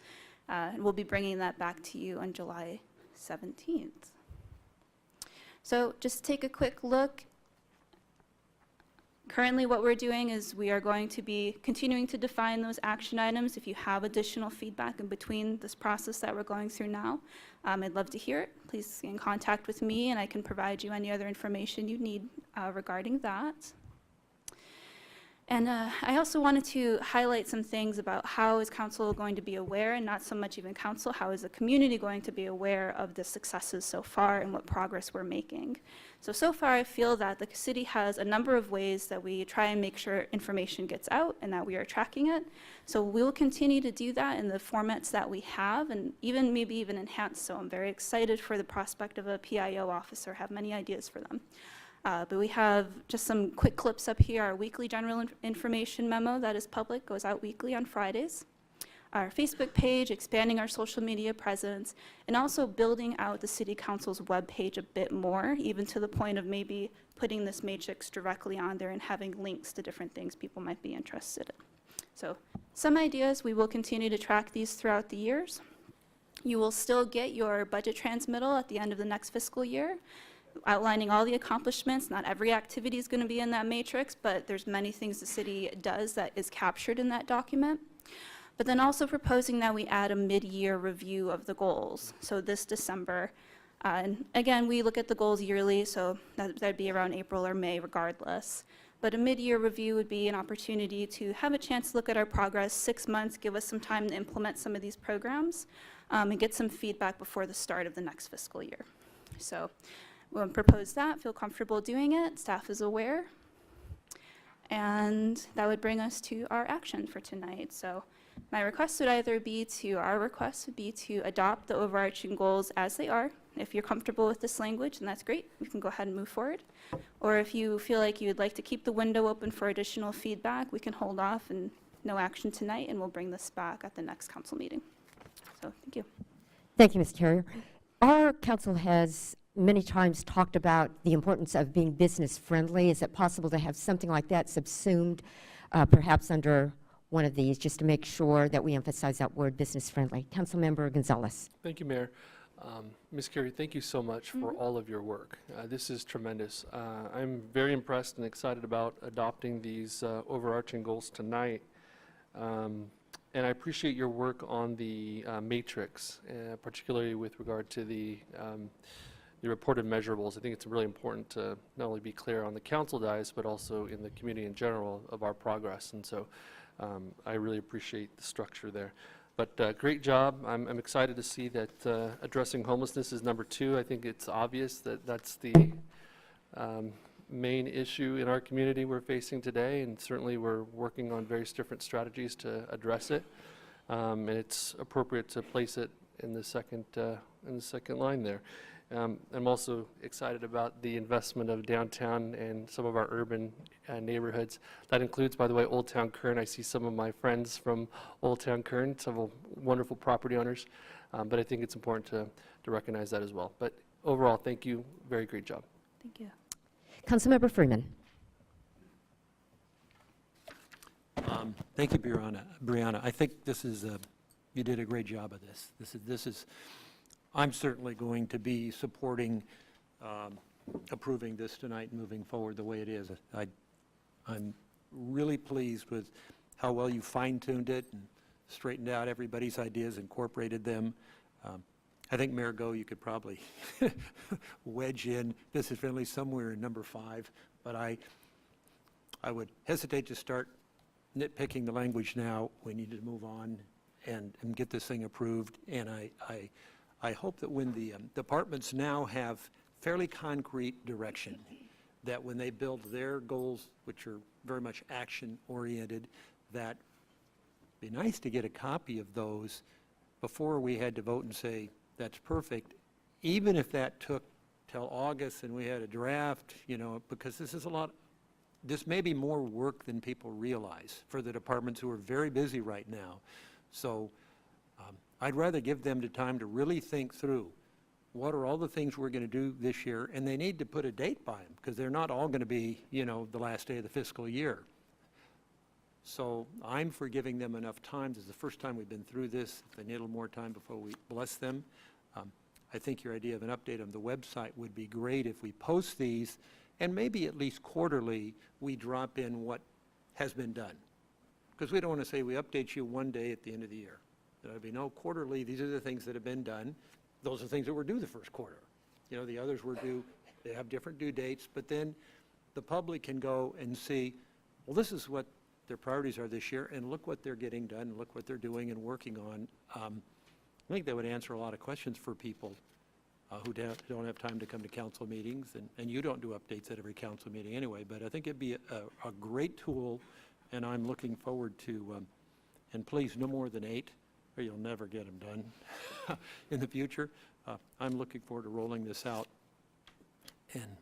And we'll be bringing that back to you on July 17th. So just take a quick look. Currently, what we're doing is we are going to be continuing to define those action items. If you have additional feedback in between this process that we're going through now, I'd love to hear it. Please get in contact with me, and I can provide you any other information you need regarding that. And I also wanted to highlight some things about how is council going to be aware, and not so much even council, how is the community going to be aware of the successes so far and what progress we're making. So far I feel that the city has a number of ways that we try and make sure information gets out and that we are tracking it. So we'll continue to do that in the formats that we have, and maybe even enhance. So I'm very excited for the prospect of a PIO officer, have many ideas for them. But we have just some quick clips up here. Our weekly general information memo that is public, goes out weekly on Fridays. Our Facebook page, expanding our social media presence, and also building out the City Council's webpage a bit more, even to the point of maybe putting this matrix directly on there and having links to different things people might be interested in. So some ideas, we will continue to track these throughout the years. You will still get your budget transmittal at the end of the next fiscal year, outlining all the accomplishments. Not every activity is going to be in that matrix, but there's many things the city does that is captured in that document. But then also proposing that we add a mid-year review of the goals. So this December, and again, we look at the goals yearly, so that'd be around April or May regardless. But a mid-year review would be an opportunity to have a chance to look at our progress, 6 months, give us some time to implement some of these programs, and get some feedback before the start of the next fiscal year. So we'll propose that, feel comfortable doing it, staff is aware. And that would bring us to our action for tonight. So my request would either be our request would be to adopt the overarching goals as they are. If you're comfortable with this language, then that's great. We can go ahead and move forward. Or if you feel like you would like to keep the window open for additional feedback, we can hold off and no action tonight, and we'll bring this back at the next council meeting. So thank you. Thank you, Ms. Carrier. Our council has many times talked about the importance of being business friendly. Is it possible to have something like that subsumed perhaps under one of these, just to make sure that we emphasize that word business friendly? Councilmember Gonzalez. Thank you, Mayor. Ms. Carey, thank you so much for all of your work. This is tremendous. I'm very impressed and excited about adopting these overarching goals tonight. And I appreciate your work on the matrix, particularly with regard to the reported measurables. I think it's really important to not only be clear on the council dais, but also in the community in general of our progress. And so I really appreciate the structure there. But great job. I'm excited to see that addressing homelessness is number 2. I think it's obvious that that's the main issue in our community we're facing today, and certainly we're working on various different strategies to address it. And it's appropriate to place it in the second line there. I'm also excited about the investment of downtown and some of our urban neighborhoods. That includes, by the way, Old Town Kern. I see some of my friends from Old Town Kern, several wonderful property owners. But I think it's important to recognize that as well. But overall, thank you. Very great job. Thank you. Councilmember Freeman. Thank you, Brianna. I think this is you did a great job of this. This is I'm certainly going to be supporting approving this tonight and moving forward the way it is. I'm really pleased with how well you fine-tuned it and straightened out everybody's ideas, incorporated them. I think, Mayor Go, you could probably wedge in business friendly somewhere in number 5, but I would hesitate to start nitpicking the language now. We need to move on and get this thing approved. And I hope that when the departments now have fairly concrete direction, that when they build their goals, which are very much action-oriented, that it'd be nice to get a copy of those before we had to vote and say, that's perfect, even if that took till August and we had a draft, because this may be more work than people realize for the departments who are very busy right now. So I'd rather give them the time to really think through what are all the things we're going to do this year, and they need to put a date by them because they're not all going to be, the last day of the fiscal year. So I'm for giving them enough time. This is the first time we've been through this. If they need a little more time before we bless them. I think your idea of an update on the website would be great if we post these And maybe at least quarterly, we drop in what has been done. Because we don't want to say we update you one day at the end of the year. There'll be no quarterly, these are the things that have been done. Those are the things that were due the first quarter. You know, the others were due, they have different due dates, but then the public can go and see, well, this is what their priorities are this year, and look what they're getting done, and look what they're doing and working on. I think that would answer a lot of questions for people who don't have time to come to council meetings, and you don't do updates at every council meeting anyway, but I think it'd be a great tool, and I'm looking forward to, and please, no more than 8, or you'll never get them done in the future. I'm looking forward to rolling this out and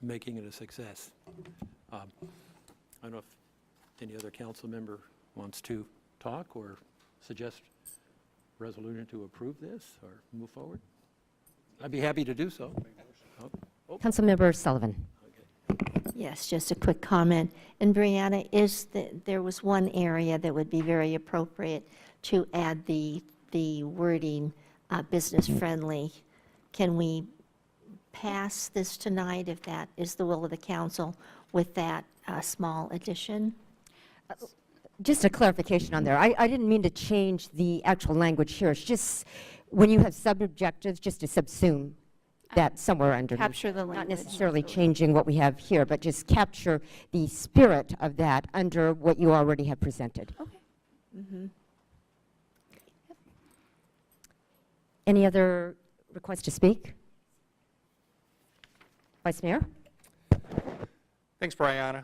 making it a success. I don't know if any other council member wants to talk or suggest resolution to approve this or move forward. I'd be happy to do so. Councilmember Sullivan. Yes, just a quick comment. And Brianna, there was one area that would be very appropriate to add the wording business friendly. Can we pass this tonight if that is the will of the council with that small addition? Just a clarification on there. I didn't mean to change the actual language here. It's just when you have sub-objectives, just to subsume that somewhere underneath. Capture the Not language. necessarily changing what we have here, but just capture the spirit of that under what you already have presented. Okay. Mm-hmm. Any other requests to speak? Vice Mayor? Thanks, Brianna.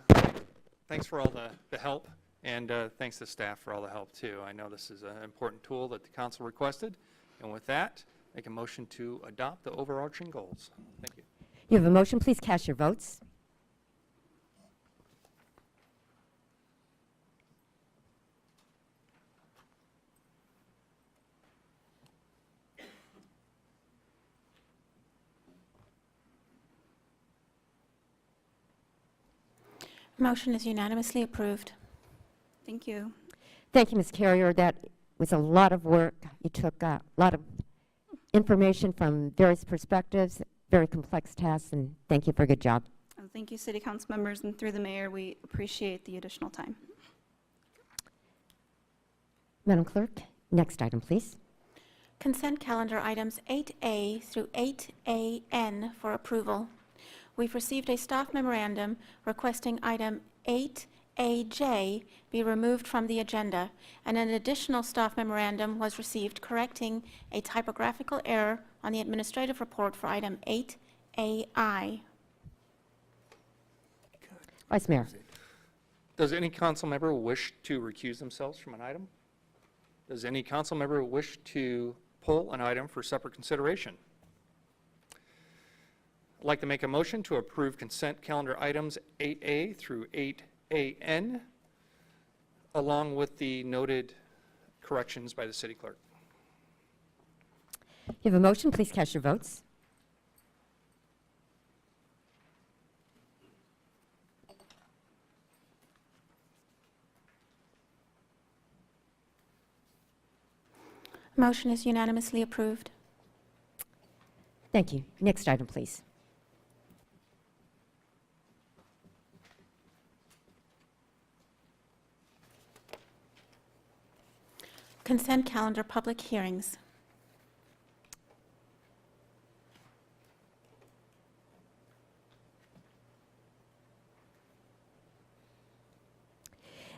Thanks for all the help, and thanks to staff for all the help, too. I know this is an important tool that the council requested, and with that, make a motion to adopt the overarching goals. Thank you. You have a motion. Please cast your votes. Motion is unanimously approved. Thank you. Thank you, Ms. Carrier. That was a lot of work. You took a lot of information from various perspectives, very complex tasks, and thank you for a good job. Thank you, City Council members, and through the mayor, we appreciate the additional time. Madam Clerk, next item, please. Consent calendar items 8A through 8AN for approval. We've received a staff memorandum requesting item 8AJ be removed from the agenda, and an additional staff memorandum was received correcting a typographical error on the administrative report for item 8AI. Vice Mayor. Does any council member wish to recuse themselves from an item? Does any council member wish to pull an item for separate consideration? I'd like to make a motion to approve consent calendar items 8A through 8AN, along with the noted corrections by the city clerk. You have a motion. Please cast your votes. Motion is unanimously approved. Thank you. Next item, please. Consent calendar public hearings.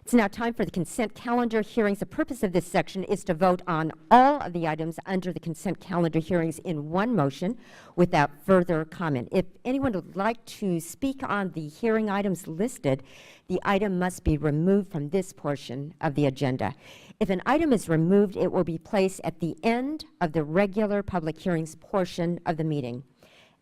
It's now time for the consent calendar hearings. The purpose of this section is to vote on all of the items under the consent calendar hearings in one motion without further comment. If anyone would like to speak on the hearing items listed, the item must be removed from this portion of the agenda. If an item is removed, it will be placed at the end of the regular public hearings portion of the meeting.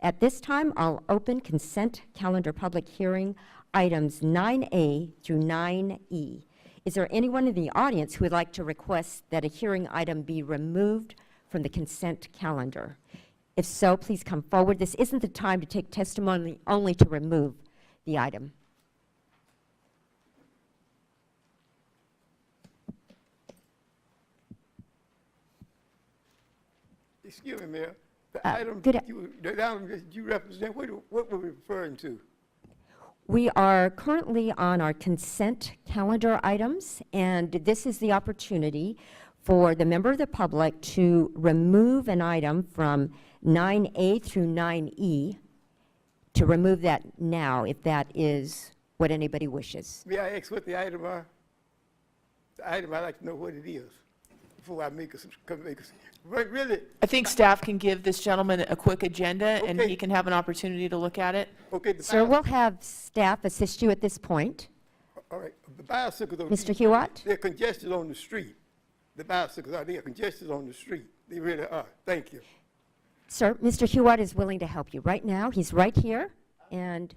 At this time, I'll open consent calendar public hearing items 9A through 9E. Is there anyone in the audience who would like to request that a hearing item be removed from the consent calendar? If so, please come forward. This isn't the time to take testimony, only to remove the item. Excuse me, Mayor. The item good- that you represent, what were we referring to? We are currently on our consent calendar items, and this is the opportunity for the member of the public to remove an item from 9A through 9E, to remove that now, if that is what anybody wishes. May I ask what the item are? The item, I'd like to know what it is before I make really? I think staff can give this gentleman a quick agenda, and Okay. he can have an opportunity to look at it. Okay. Sir, we'll have staff assist you at this point. All right, the bicycles. Mr. Hewitt? They're congested on the street. The bicycles they are congested on the street. They really are. Thank you. Sir, Mr. Hewitt is willing to help you right now. He's right here, and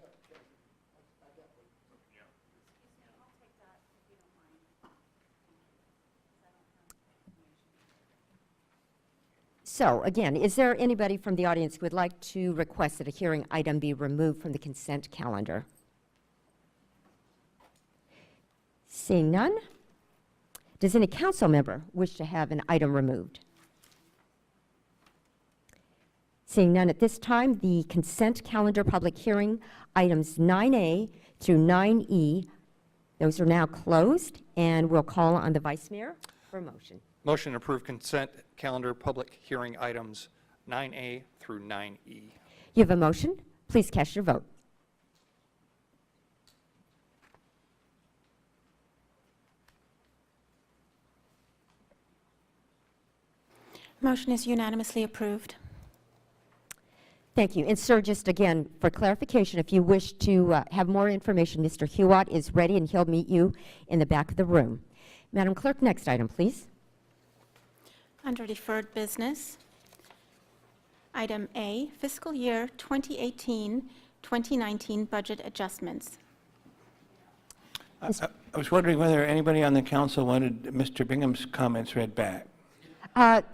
so, again, is there anybody from the audience who would like to request that a hearing item be removed from the consent calendar? Seeing none, does any council member wish to have an item removed? Seeing none at this time, the consent calendar public hearing items 9A through 9E, those are now closed, and we'll call on the Vice Mayor for a motion. Motion to approve consent calendar public hearing items 9A through 9E. You have a motion. Please cast your vote. Motion is unanimously approved. Thank you. And sir, just again, for clarification, if you wish to have more information, Mr. Hewitt is ready and he'll meet you in the back of the room. Madam Clerk, next item, please. Under deferred business, item A, fiscal year 2018-2019 budget adjustments. I was wondering whether anybody on the council wanted Mr. Bingham's comments read back.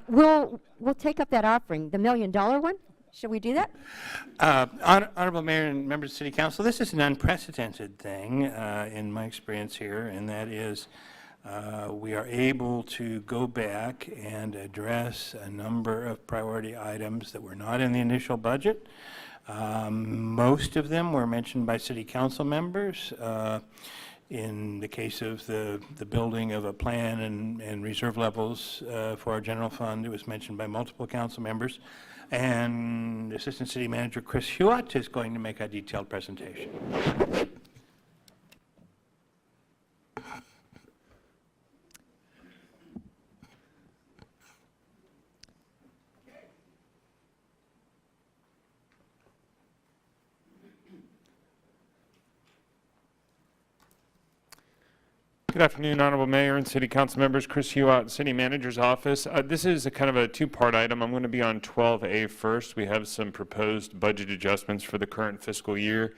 We'll take up that offering, the $1 million one. Shall we do that? Honorable Mayor and members of City Council, this is an unprecedented thing in my experience here, and that is we are able to go back and address a number of priority items that were not in the initial budget. Most of them were mentioned by City Council members. In the case of the building of a plan and reserve levels for our general fund, it was mentioned by multiple council members. And Assistant City Manager Chris Hewitt is going to make a detailed presentation. Good afternoon, Honorable Mayor and City Council members. Chris Hewitt, City Manager's Office. This is a kind of a two-part item. I'm going to be on 12A first. We have some proposed budget adjustments for the current fiscal year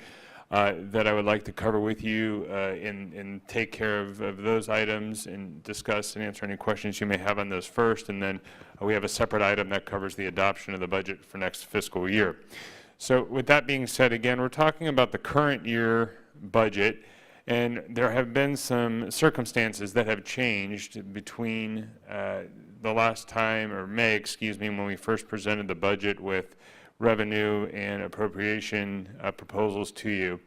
that I would like to cover with you and take care of those items and discuss and answer any questions you may have on those first. And then we have a separate item that covers the adoption of the budget for next fiscal year. So with that being said, again, we're talking about the current year budget. And there have been some circumstances that have changed between the last time, or May, excuse me, when we first presented the budget with revenue and appropriation proposals to you.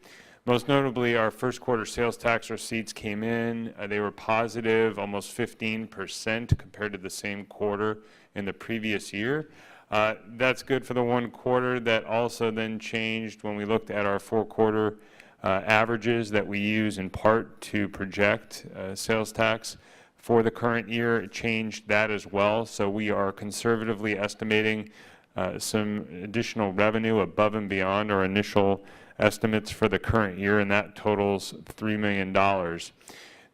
Most notably, our first quarter sales tax receipts came in. They were positive, almost 15% compared to the same quarter in the previous year. That's good for the one quarter. That also then changed when we looked at our four-quarter averages that we use in part to project sales tax for the current year. It changed that as well. So we are conservatively estimating some additional revenue above and beyond our initial estimates for the current year, and that totals $3 million.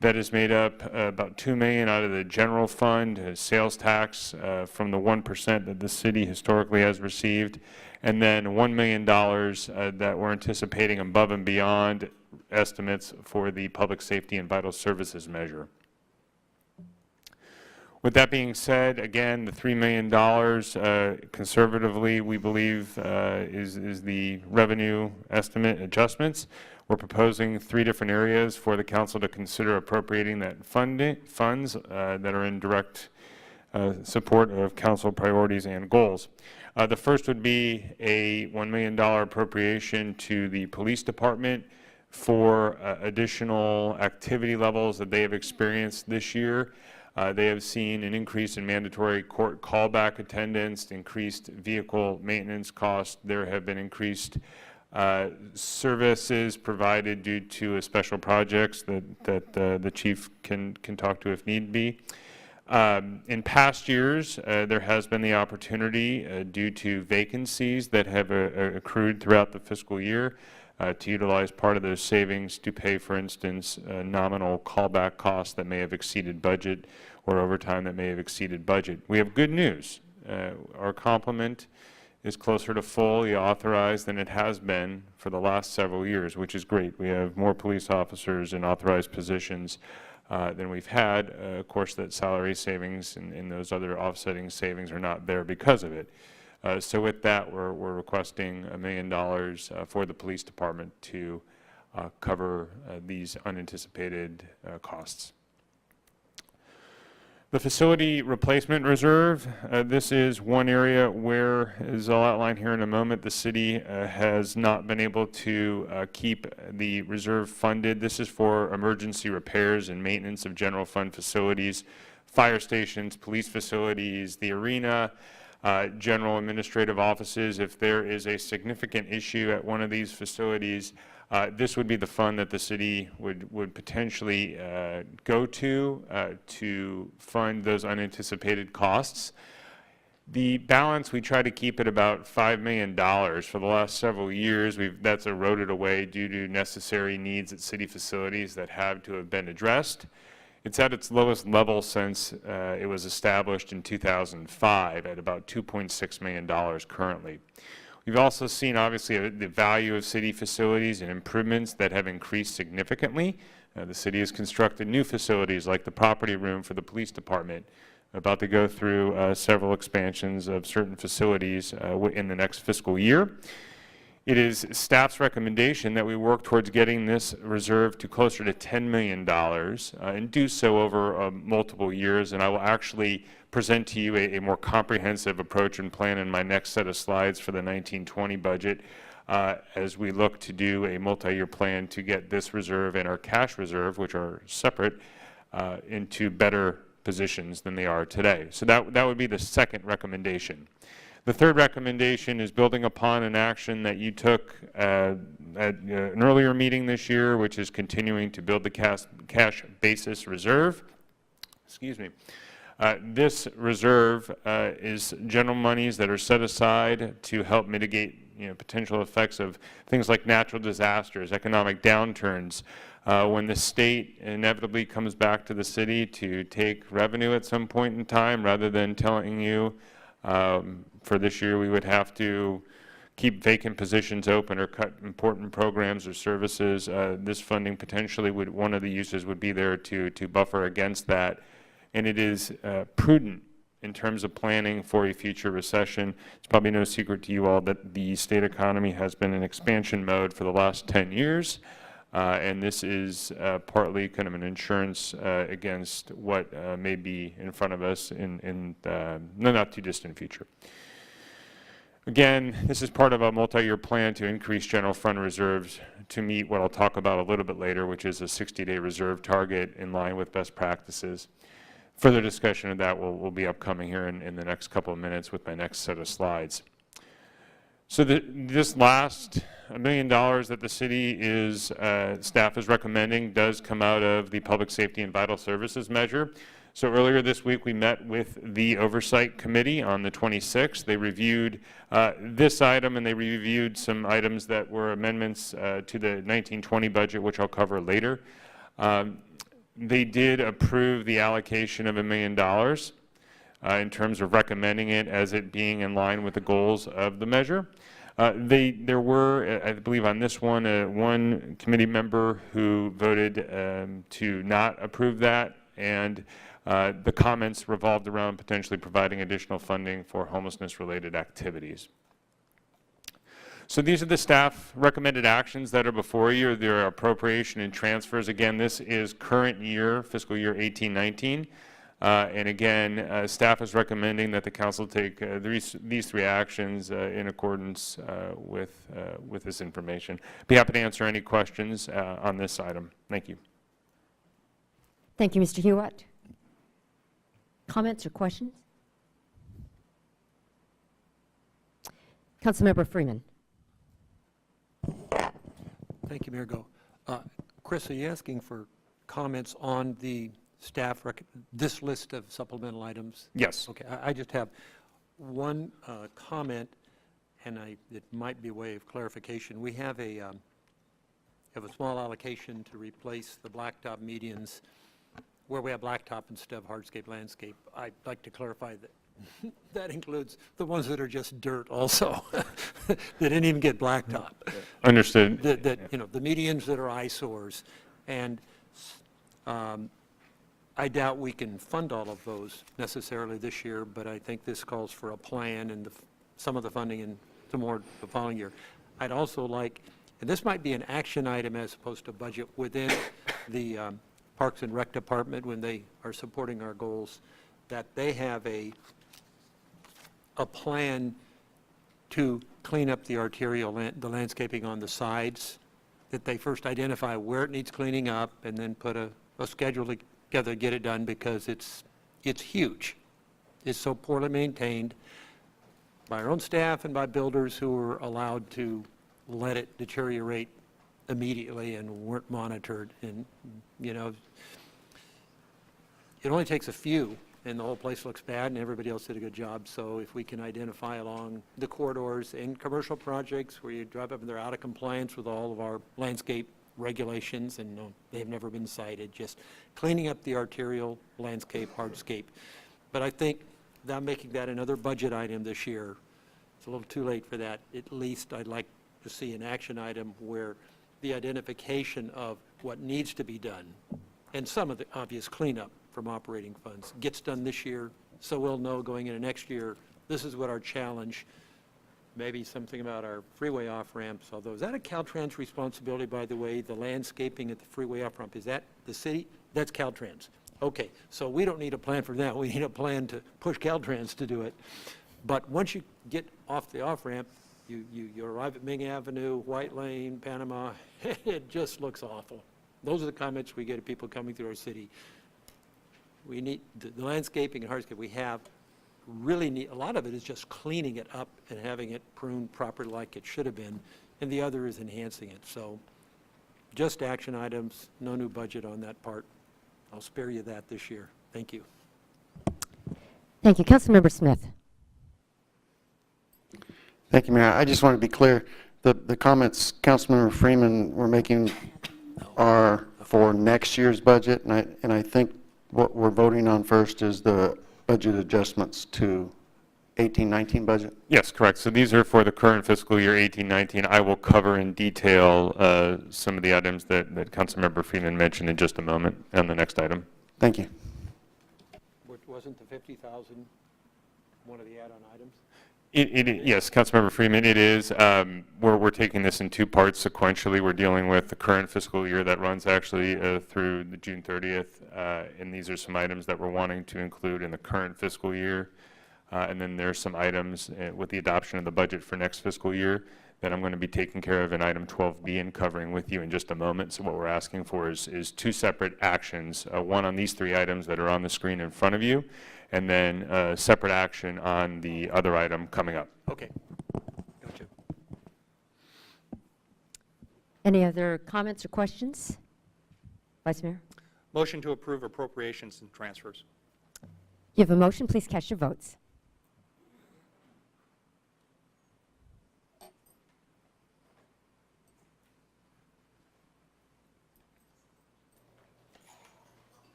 That is made up about $2 million out of the general fund, sales tax from the 1% that the city historically has received, and then $1 million that we're anticipating above and beyond estimates for the public safety and vital services measure. With that being said, again, the $3 million conservatively we believe is the revenue estimate adjustments. We're proposing 3 different areas for the council to consider appropriating that funds that are in direct support of council priorities and goals. The first would be a $1 million appropriation to the police department for additional activity levels that they have experienced this year. They have seen an increase in mandatory court callback attendance, increased vehicle maintenance costs. There have been increased services provided due to special projects that the chief can talk to if need be. In past years, there has been the opportunity due to vacancies that have accrued throughout the fiscal year to utilize part of those savings to pay, for instance, nominal callback costs that may have exceeded budget or overtime that may have exceeded budget. We have good news. Our complement is closer to fully authorized than it has been for the last several years, which is great. We have more police officers in authorized positions than we've had. Of course, that salary savings and those other offsetting savings are not there because of it. So with that, we're requesting $1 million for the police department to cover these unanticipated costs. The facility replacement reserve, this is one area where, as I'll outline here in a moment, the city has not been able to keep the reserve funded. This is for emergency repairs and maintenance of general fund facilities, fire stations, police facilities, the arena, general administrative offices. If there is a significant issue at one of these facilities, this would be the fund that the city would potentially go to fund those unanticipated costs. The balance, we try to keep at about $5 million. For the last several years, that's eroded away due to necessary needs at city facilities that have to have been addressed. It's at its lowest level since it was established in 2005 at about $2.6 million currently. We've also seen, obviously, the value of city facilities and improvements that have increased significantly. The city has constructed new facilities like the property room for the police department, about to go through several expansions of certain facilities in the next fiscal year. It is staff's recommendation that we work towards getting this reserve to closer to $10 million and do so over multiple years. And I will actually present to you a more comprehensive approach and plan in my next set of slides for the 1920 budget as we look to do a multi-year plan to get this reserve and our cash reserve, which are separate, into better positions than they are today. So that would be the second recommendation. The third recommendation is building upon an action that you took at an earlier meeting this year, which is continuing to build the cash basis reserve. Excuse me. This reserve is general monies that are set aside to help mitigate potential effects of things like natural disasters, economic downturns. When the state inevitably comes back to the city to take revenue at some point in time, rather than telling you for this year we would have to keep vacant positions open or cut important programs or services, this funding potentially would, one of the uses would be there to buffer against that. And it is prudent in terms of planning for a future recession. It's probably no secret to you all that the state economy has been in expansion mode for the last 10 years. And this is partly kind of an insurance against what may be in front of us in the not too distant future. Again, this is part of a multi-year plan to increase general fund reserves to meet what I'll talk about a little bit later, which is a 60-day reserve target in line with best practices. Further discussion of that will be upcoming here in the next couple of minutes with my next set of slides. So this last $1 million that the city staff is recommending does come out of the Public Safety and Vital Services measure. So earlier this week we met with the Oversight Committee on the 26th. They reviewed this item and they reviewed some items that were amendments to the 1920 budget, which I'll cover later. They did approve the allocation of $1 million in terms of recommending it as it being in line with the goals of the measure. There were, I believe on this one, one committee member who voted to not approve that, and the comments revolved around potentially providing additional funding for homelessness-related activities. So these are the staff recommended actions that are before you. There are appropriation and transfers. Again, this is current year, fiscal year 18-19. And again, staff is recommending that the council take these three actions in accordance with this information. Be happy to answer any questions on this item. Thank you. Thank you, Mr. Hewitt. Comments or questions? Councilmember Freeman. Thank you, Mayor Go. Chris, are you asking for comments on the staff, this list of supplemental items? Yes. Okay, I just have one comment, and it might be a way of clarification. We have a small allocation to replace the blacktop medians where we have blacktop instead of hardscape landscape. I'd like to clarify that that includes the ones that are just dirt also, that didn't even get blacktop. Understood. You know, the medians that are eyesores. And I doubt we can fund all of those necessarily this year, but I think this calls for a plan and some of the funding and some more the following year. I'd also like, and this might be an action item as opposed to budget within the Parks and Rec Department when they are supporting our goals, that they have a plan to clean up the arterial, the landscaping on the sides, that they first identify where it needs cleaning up and then put a schedule together to get it done, because it's huge. It's so poorly maintained by our own staff and by builders who are allowed to let it deteriorate immediately and weren't monitored. And, you know, it only takes a few and the whole place looks bad and everybody else did a good job. So if we can identify along the corridors in commercial projects where you drive up and they're out of compliance with all of our landscape regulations and they've never been cited, just cleaning up the arterial landscape, hardscape. But I think that making that another budget item this year, it's a little too late for that. At least I'd like to see an action item where the identification of what needs to be done and some of the obvious cleanup from operating funds gets done this year, so we'll know going into next year, this is what our challenge, maybe something about our freeway off-ramps, although is that a Caltrans responsibility, by the way, the landscaping at the freeway off-ramp, is that the city? That's Caltrans. Okay, so we don't need a plan for that, we need a plan to push Caltrans to do it. But once you get off the off-ramp, you arrive at Ming Avenue, White Lane, Panama, it just looks awful. Those are the comments we get of people coming through our city. We need the landscaping and hardscape we have, really need, a lot of it is just cleaning it up and having it pruned properly like it should have been, and the other is enhancing it. So just action items, no new budget on that part. I'll spare you that this year. Thank you. Thank you. Councilmember Smith. Thank you, Mayor. I just want to be clear, the comments Councilmember Freeman were making are for next year's budget, and I think what we're voting on first is the budget adjustments to 18-19 budget? Yes, correct. So these are for the current fiscal year 18-19. I will cover in detail some of the items that Councilmember Freeman mentioned in just a moment on the next item. Thank you. Wasn't the 50,000 one of the add-on items? Yes, Councilmember Freeman, it is. We're taking this in two parts sequentially. We're dealing with the current fiscal year that runs actually through the June 30th, and these are some items that we're wanting to include in the current fiscal year. And then there's some items with the adoption of the budget for next fiscal year that I'm going to be taking care of in item 12B and covering with you in just a moment. So what we're asking for is two separate actions, one on these three items that are on the screen in front of you, and then a separate action on the other item coming up. Okay. Gotcha. Any other comments or questions? Vice Mayor? Motion to approve appropriations and transfers. You have a motion. Please cast your votes.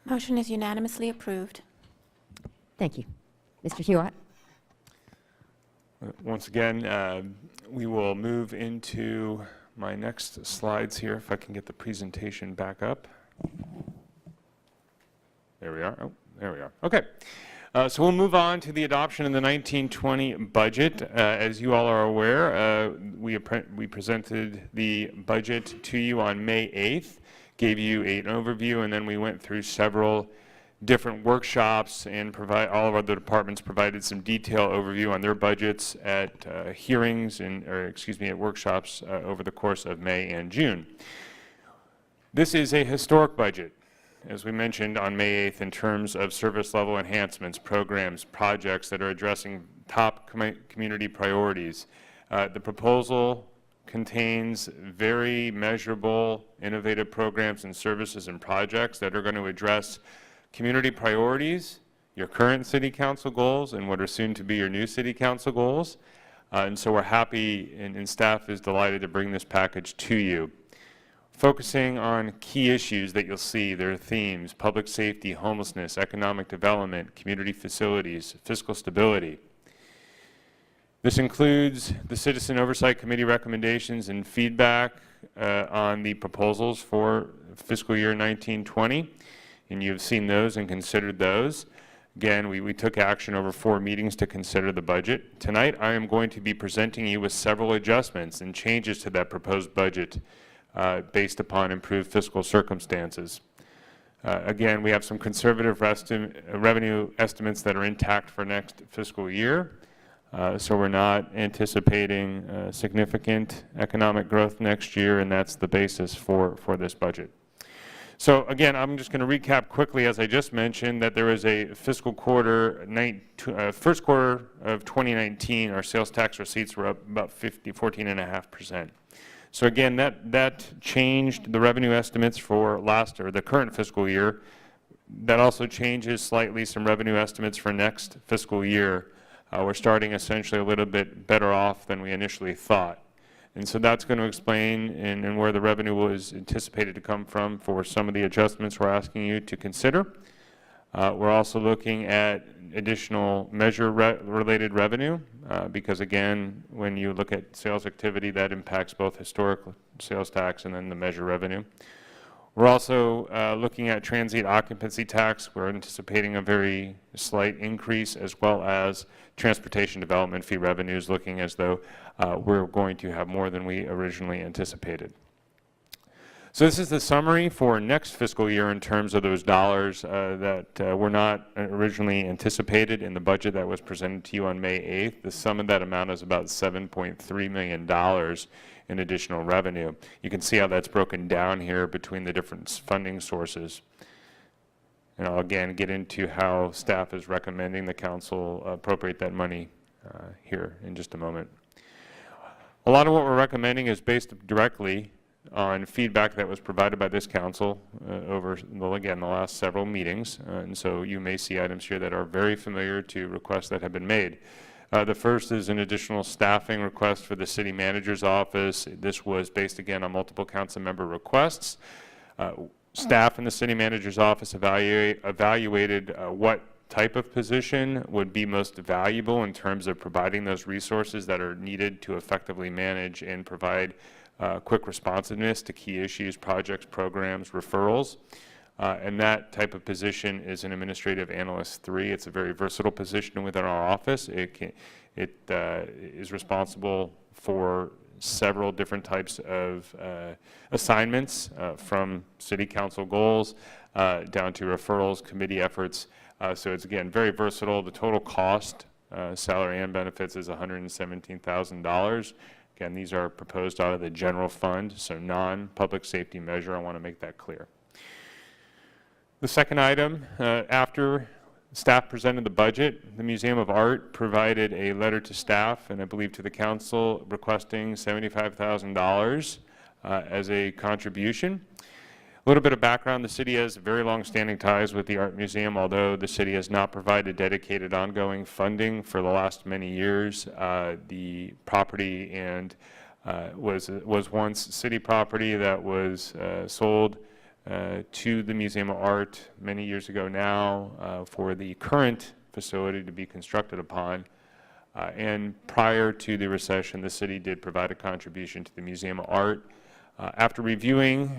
Motion is unanimously approved. Thank you. Mr. Hewitt? Once again, we will move into my next slides here, if I can get the presentation back up. There we are. Oh, there we are. Okay. So we'll move on to the adoption of the 1920 budget. As you all are aware, we presented the budget to you on May 8th, gave you an overview, and then we went through several different workshops, and all of our other departments provided some detailed overview on their budgets at hearings at workshops over the course of May and June. This is a historic budget, as we mentioned on May 8th, in terms of service level enhancements, programs, projects that are addressing top community priorities. The proposal contains very measurable, innovative programs and services and projects that are going to address community priorities, your current city council goals, and what are soon to be your new city council goals. And so we're happy, and staff is delighted to bring this package to you. Focusing on key issues that you'll see, their themes: public safety, homelessness, economic development, community facilities, fiscal stability. This includes the Citizen Oversight Committee recommendations and feedback on the proposals for fiscal year 1920. And you've seen those and considered those. Again, we took action over 4 meetings to consider the budget. Tonight, I am going to be presenting you with several adjustments and changes to that proposed budget based upon improved fiscal circumstances. Again, we have some conservative revenue estimates that are intact for next fiscal year. So we're not anticipating significant economic growth next year, and that's the basis for this budget. So again, I'm just going to recap quickly, as I just mentioned, that there was a fiscal quarter, first quarter of 2019, our sales tax receipts were up about 14.5%. So again, that changed the revenue estimates for the current fiscal year. That also changes slightly some revenue estimates for next fiscal year. We're starting essentially a little bit better off than we initially thought. And so that's going to explain and where the revenue was anticipated to come from for some of the adjustments we're asking you to consider. We're also looking at additional measure-related revenue because, again, when you look at sales activity, that impacts both historic sales tax and then the measure revenue. We're also looking at transient occupancy tax. We're anticipating a very slight increase, as well as transportation development fee revenues, looking as though we're going to have more than we originally anticipated. So this is the summary for next fiscal year in terms of those dollars that were not originally anticipated in the budget that was presented to you on May 8th. The sum of that amount is about $7.3 million in additional revenue. You can see how that's broken down here between the different funding sources. And I'll again get into how staff is recommending the council appropriate that money here in just a moment. A lot of what we're recommending is based directly on feedback that was provided by this council over, again, the last several meetings. And so you may see items here that are very familiar to requests that have been made. The first is an additional staffing request for the city manager's office. This was based, again, on multiple council member requests. Staff in the city manager's office evaluated what type of position would be most valuable in terms of providing those resources that are needed to effectively manage and provide quick responsiveness to key issues, projects, programs, referrals. And that type of position is an Administrative Analyst 3. It's a very versatile position within our office. It is responsible for several different types of assignments, from city council goals down to referrals, committee efforts. So it's, again, very versatile. The total cost, salary and benefits, is $117,000. Again, these are proposed out of the general fund, so non-public safety measure. I want to make that clear. The second item, after staff presented the budget, the Museum of Art provided a letter to staff and I believe to the council requesting $75,000 as a contribution. A little bit of background: the city has very long-standing ties with the Art Museum, although the city has not provided dedicated ongoing funding for the last many years. The property was once city property that was sold to the Museum of Art many years ago now for the current facility to be constructed upon. And prior to the recession, the city did provide a contribution to the Museum of Art. After reviewing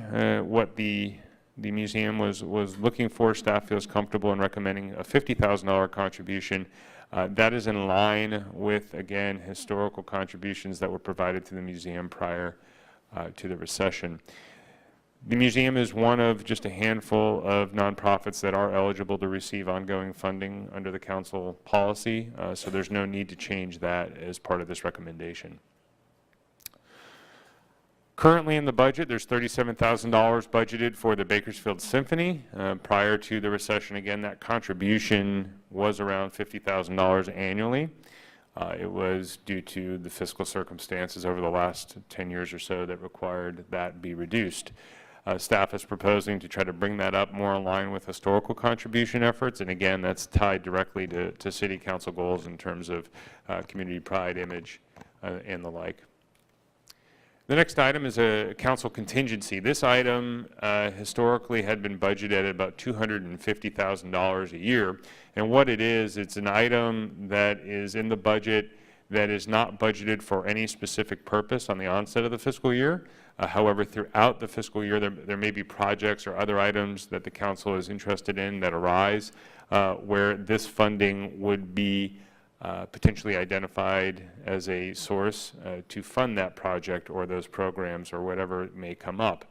what the museum was looking for, staff feels comfortable in recommending a $50,000 contribution. That is in line with, again, historical contributions that were provided to the museum prior to the recession. The museum is one of just a handful of nonprofits that are eligible to receive ongoing funding under the council policy, so there's no need to change that as part of this recommendation. Currently in the budget, there's $37,000 budgeted for the Bakersfield Symphony. Prior to the recession, again, that contribution was around $50,000 annually. It was due to the fiscal circumstances over the last 10 years or so that required that be reduced. Staff is proposing to try to bring that up more in line with historical contribution efforts, and again, that's tied directly to City Council goals in terms of community pride, image, and the like. The next item is a council contingency. This item historically had been budgeted at about $250,000 a year. And what it is, it's an item that is in the budget that is not budgeted for any specific purpose on the onset of the fiscal year. However, throughout the fiscal year, there may be projects or other items that the council is interested in that arise where this funding would be potentially identified as a source to fund that project or those programs or whatever may come up.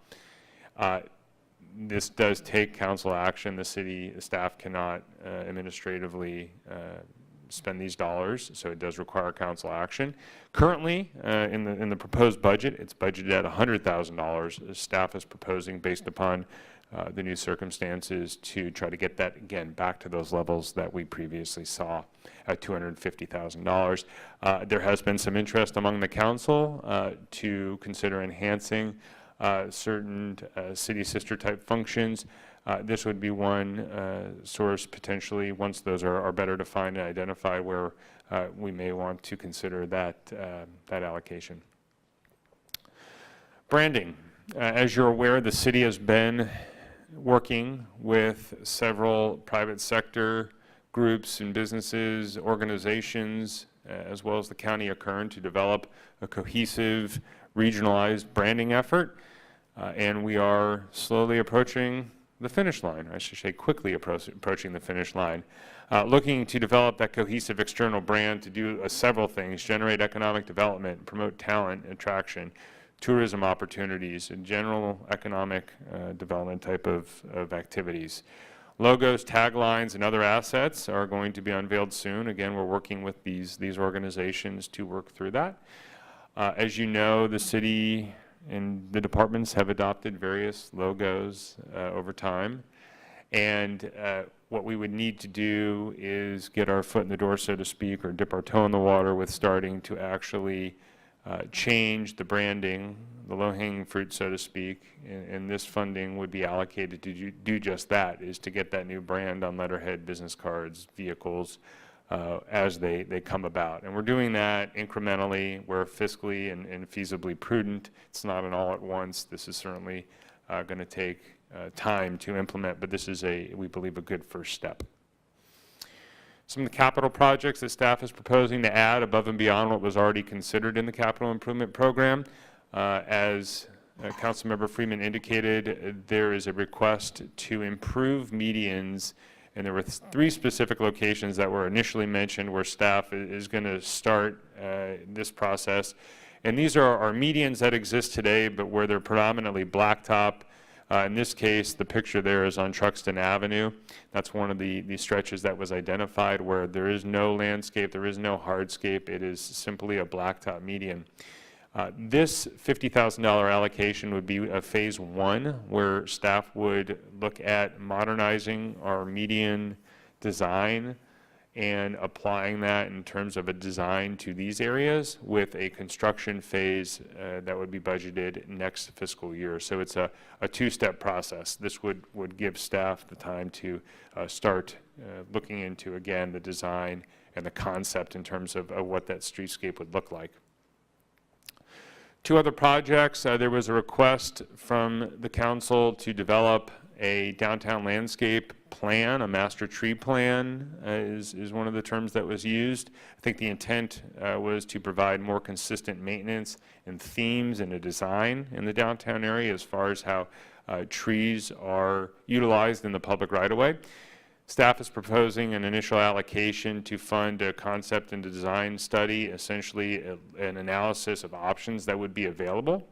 This does take council action. The city staff cannot administratively spend these dollars, so it does require council action. Currently, in the proposed budget, it's budgeted at $100,000. Staff is proposing, based upon the new circumstances, to try to get that again back to those levels that we previously saw at $250,000. There has been some interest among the council to consider enhancing certain city sister type functions. This would be one source potentially, once those are better defined and identified, where we may want to consider that allocation. Branding. As you're aware, the city has been working with several private sector groups and businesses, organizations, as well as the county of Kern, to develop a cohesive, regionalized branding effort. And we are slowly approaching the finish line, I should say quickly approaching the finish line. Looking to develop that cohesive external brand to do several things: generate economic development, promote talent, attraction, tourism opportunities, and general economic development type of activities. Logos, taglines, and other assets are going to be unveiled soon. Again, we're working with these organizations to work through that. As you know, the city and the departments have adopted various logos over time. And what we would need to do is get our foot in the door, so to speak, or dip our toe in the water with starting to actually change the branding, the low-hanging fruit, so to speak, and this funding would be allocated to do just that, is to get that new brand on letterhead, business cards, vehicles, as they come about. And we're doing that incrementally, where fiscally and feasibly prudent. It's not an all at once. This is certainly going to take time to implement, but this is, we believe, a good first step. Some of the capital projects that staff is proposing to add above and beyond what was already considered in the capital improvement program. As Councilmember Freeman indicated, there is a request to improve medians, and there were 3 specific locations that were initially mentioned where staff is going to start this process. And these are our medians that exist today, but where they're predominantly blacktop. In this case, the picture there is on Truxton Avenue. That's one of the stretches that was identified where there is no landscape, there is no hardscape. It is simply a blacktop median. This $50,000 allocation would be a phase 1, where staff would look at modernizing our median design and applying that in terms of a design to these areas, with a construction phase that would be budgeted next fiscal year. So it's a 2-step process. This would give staff the time to start looking into, again, the design and the concept in terms of what that streetscape would look like. 2 other projects. There was a request from the council to develop a downtown landscape plan. A master tree plan is one of the terms that was used. I think the intent was to provide more consistent maintenance and themes and a design in the downtown area as far as how trees are utilized in the public right-of-way. Staff is proposing an initial allocation to fund a concept and design study, essentially an analysis of options that would be available,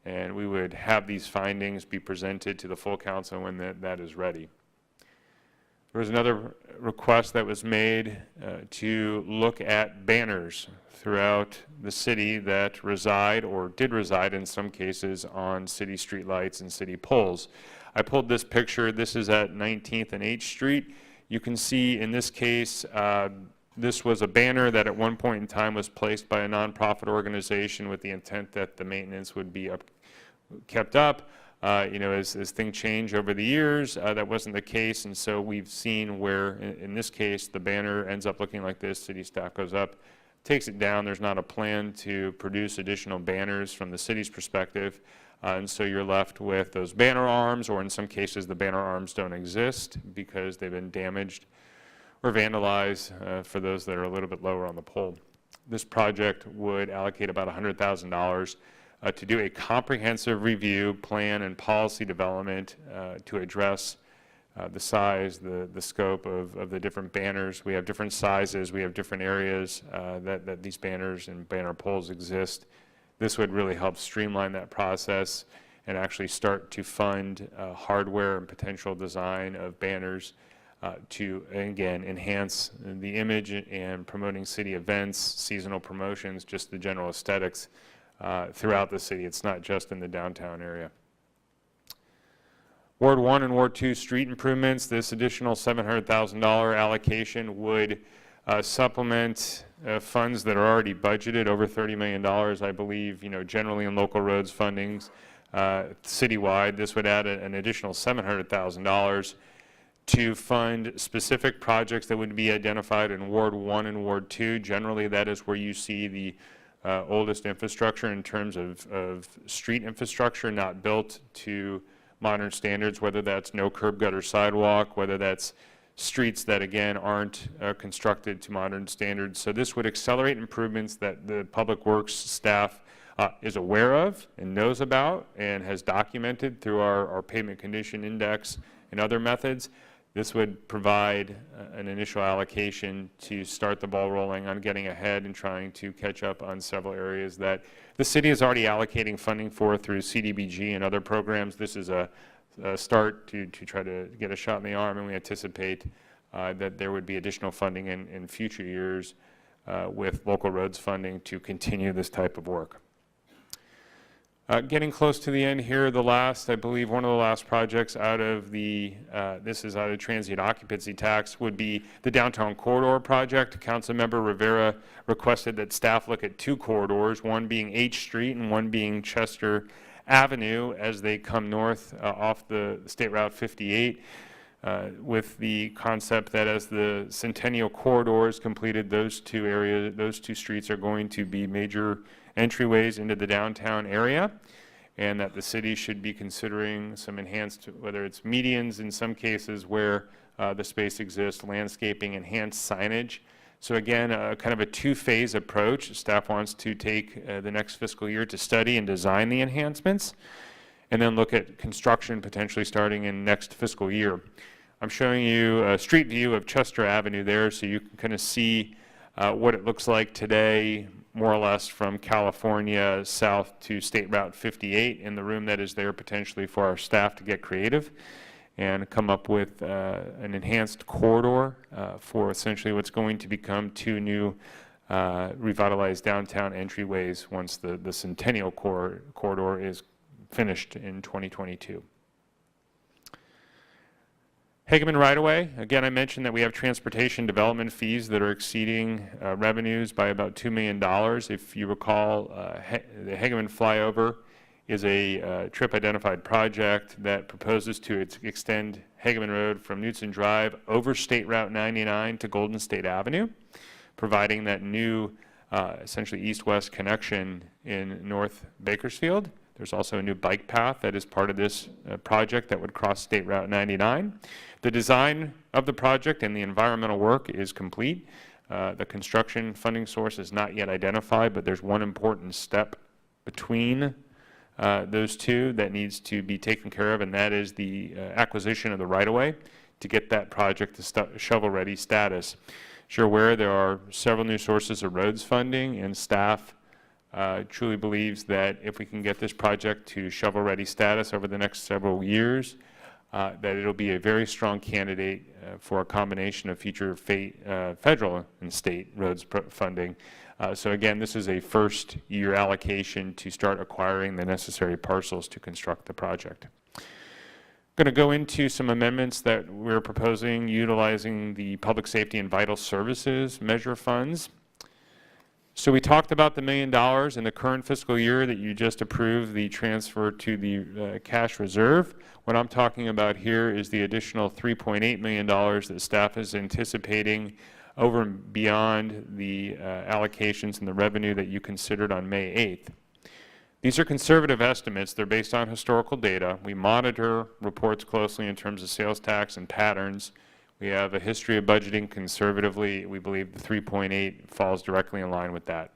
And we would have these findings be presented to the full council when that is ready. There was another request that was made to look at banners throughout the city that reside or did reside in some cases on city streetlights and city poles. I pulled this picture. This is at 19th and H Street. You can see in this case, this was a banner that at one point in time was placed by a nonprofit organization with the intent that the maintenance would be kept up. You know, as things change over the years, that wasn't the case, and so we've seen where, in this case, the banner ends up looking like this. City staff goes up, takes it down. There's not a plan to produce additional banners from the city's perspective, and so you're left with those banner arms, or in some cases, the banner arms don't exist because they've been damaged or vandalized for those that are a little bit lower on the pole. This project would allocate about $100,000 to do a comprehensive review, plan, and policy development to address the size, the scope of the different banners. We have different sizes. We have different areas that these banners and banner poles exist. This would really help streamline that process and actually start to fund hardware and potential design of banners to, again, enhance the image and promoting city events, seasonal promotions, just the general aesthetics throughout the city. It's not just in the downtown area. Ward 1 and Ward 2 street improvements, this additional $700,000 allocation would supplement funds that are already budgeted, over $30 million, I believe, you know, generally in local roads fundings citywide. This would add an additional $700,000 to fund specific projects that would be identified in Ward 1 and Ward 2. Generally, that is where you see the oldest infrastructure in terms of street infrastructure not built to modern standards, whether that's no curb gutter sidewalk, whether that's streets that again aren't constructed to modern standards. So this would accelerate improvements that the Public Works staff is aware of and knows about and has documented through our pavement condition index and other methods. This would provide an initial allocation to start the ball rolling on getting ahead and trying to catch up on several areas that the city is already allocating funding for through CDBG and other programs. This is a start to try to get a shot in the arm, and we anticipate that there would be additional funding in future years with local roads funding to continue this type of work. Getting close to the end here, the last, I believe, one of the last projects out of the, this is out of transient occupancy tax, would be the Downtown Corridor project. Councilmember Rivera requested that staff look at two corridors, one being H Street and one being Chester Avenue as they come north off the State Route 58. With the concept that as the Centennial Corridor is completed, those two areas, those two streets are going to be major entryways into the downtown area, and that the city should be considering some enhanced, whether it's medians in some cases where the space exists, landscaping, enhanced signage. So again, kind of a two-phase approach. Staff wants to take the next fiscal year to study and design the enhancements, and then look at construction potentially starting in next fiscal year. I'm showing you a street view of Chester Avenue there, so you can kind of see what it looks like today, more or less from California south to State Route 58, in the room that is there potentially for our staff to get creative and come up with an enhanced corridor for essentially what's going to become two new revitalized downtown entryways once the Centennial Corridor is finished in 2022. Hageman right-of-way, again, I mentioned that we have transportation development fees that are exceeding revenues by about $2 million. If you recall, the Hageman flyover is a trip identified project that proposes to extend Hageman Road from Knutson Drive over State Route 99 to Golden State Avenue, providing that new essentially east-west connection in North Bakersfield. There's also a new bike path that is part of this project that would cross State Route 99. The design of the project and the environmental work is complete. The construction funding source is not yet identified, but there's one important step between those two that needs to be taken care of, and that is the acquisition of the right-of-way to get that project to shovel-ready status. As you're aware, there are several new sources of roads funding, and staff truly believes that if we can get this project to shovel-ready status over the next several years, that it'll be a very strong candidate for a combination of future federal and state roads funding. So again, this is a first-year allocation to start acquiring the necessary parcels to construct the project. I'm going to go into some amendments that we're proposing utilizing the Public Safety and Vital Services measure funds. So we talked about the $1 million in the current fiscal year that you just approved the transfer to the cash reserve. What I'm talking about here is the additional $3.8 million that staff is anticipating over and beyond the allocations and the revenue that you considered on May 8th. These are conservative estimates. They're based on historical data. We monitor reports closely in terms of sales tax and patterns. We have a history of budgeting conservatively. We believe the 3.8 falls directly in line with that.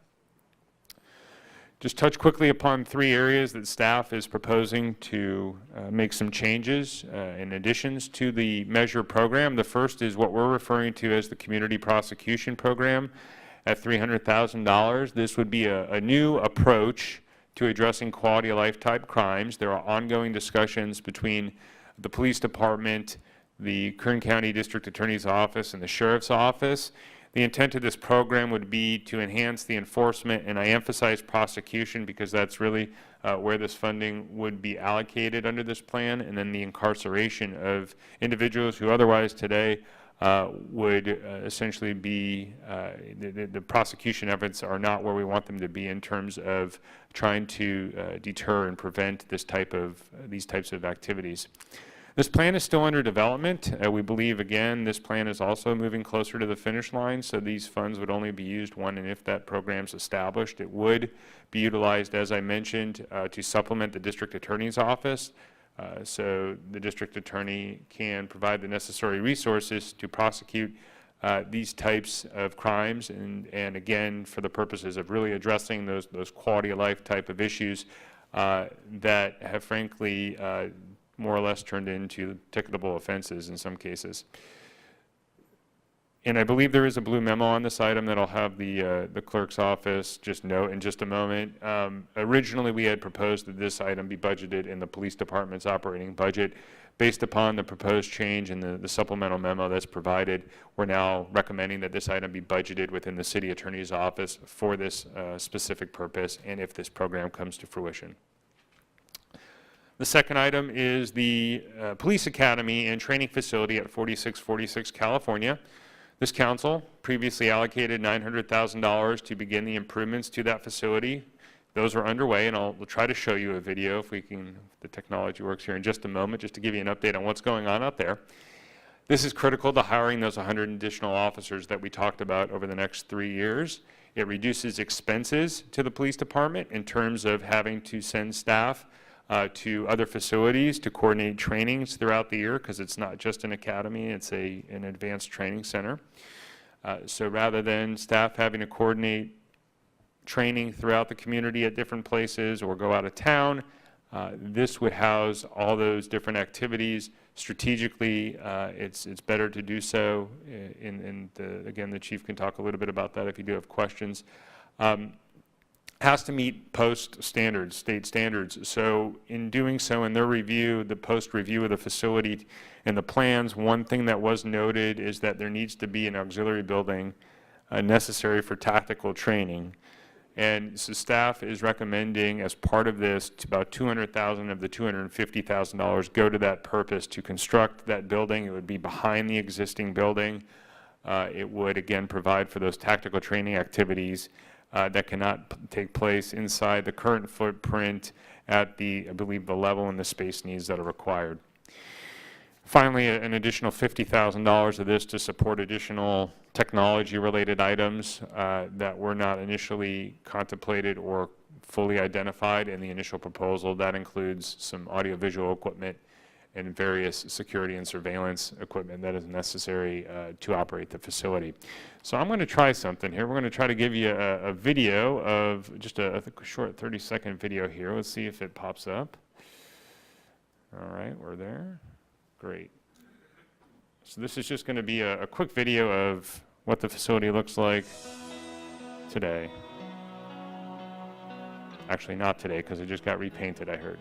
Just touch quickly upon 3 areas that staff is proposing to make some changes in additions to the measure program. The first is what we're referring to as the community prosecution program at $300,000. This would be a new approach to addressing quality of life type crimes. There are ongoing discussions between the police department, the Kern County District Attorney's Office, and the Sheriff's Office. The intent of this program would be to enhance the enforcement, and I emphasize prosecution because that's really where this funding would be allocated under this plan, and then the incarceration of individuals who otherwise today would essentially be, the prosecution efforts are not where we want them to be in terms of trying to deter and prevent these types of activities. This plan is still under development. We believe, again, this plan is also moving closer to the finish line, so these funds would only be used when and if that program's established. It would be utilized, as I mentioned, to supplement the district attorney's office, so the district attorney can provide the necessary resources to prosecute these types of crimes, and again, for the purposes of really addressing those quality of life type of issues that have frankly more or less turned into ticketable offenses in some cases. And I believe there is a blue memo on this item that I'll have the clerk's office just note in just a moment. Originally, we had proposed that this item be budgeted in the police department's operating budget. Based upon the proposed change in the supplemental memo that's provided, we're now recommending that this item be budgeted within the city attorney's office for this specific purpose, and if this program comes to fruition. The second item is the Police Academy and Training Facility at 4646 California. This council previously allocated $900,000 to begin the improvements to that facility. Those are underway, and we'll try to show you a video if the technology works here in just a moment, just to give you an update on what's going on out there. This is critical to hiring those 100 additional officers that we talked about over the next 3 years. It reduces expenses to the police department in terms of having to send staff to other facilities to coordinate trainings throughout the year, because it's not just an academy, it's an advanced training center. So rather than staff having to coordinate training throughout the community at different places or go out of town, this would house all those different activities. Strategically, it's better to do so. Again, the chief can talk a little bit about that if you do have questions. Has to meet post standards, state standards. So in doing so, in their review, the post review of the facility and the plans, one thing that was noted is that there needs to be an auxiliary building necessary for tactical training. And so staff is recommending, as part of this, about $200,000 of the $250,000 go to that purpose to construct that building. It would be behind the existing building. It would, again, provide for those tactical training activities that cannot take place inside the current footprint at I believe, the level and the space needs that are required. Finally, an additional $50,000 of this to support additional technology-related items that were not initially contemplated or fully identified in the initial proposal. That includes some audiovisual equipment and various security and surveillance equipment that is necessary to operate the facility. So I'm going to try something here. We're going to try to give you a video of just a short 30-second video here. Let's see if it pops up. All right, we're there. Great. So this is just going to be a quick video of what the facility looks like today. Actually, not today, because it just got repainted, I heard.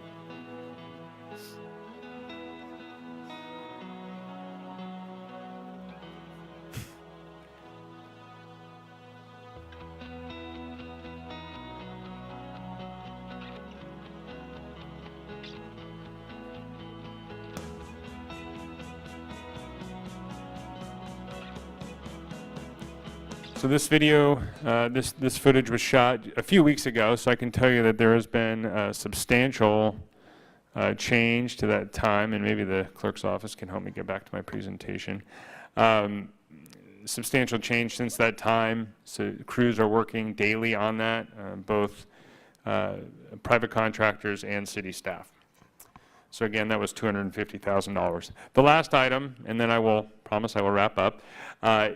So this video, this footage was shot a few weeks ago, so I can tell you that there has been a substantial change to that time, and maybe the clerk's office can help me get back to my presentation. Substantial change since that time, so crews are working daily on that, both private contractors and city staff. So again, that was $250,000. The last item, and then I will promise I will wrap up,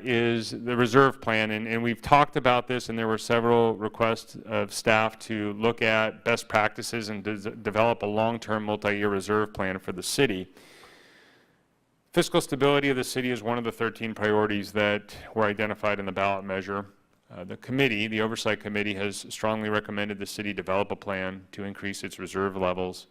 is the reserve plan. And we've talked about this, and there were several requests of staff to look at best practices and develop a long-term multi-year reserve plan for the city. Fiscal stability of the city is one of the 13 priorities that were identified in the ballot measure. The committee, the Oversight Committee, has strongly recommended the city develop a plan to increase its reserve levels.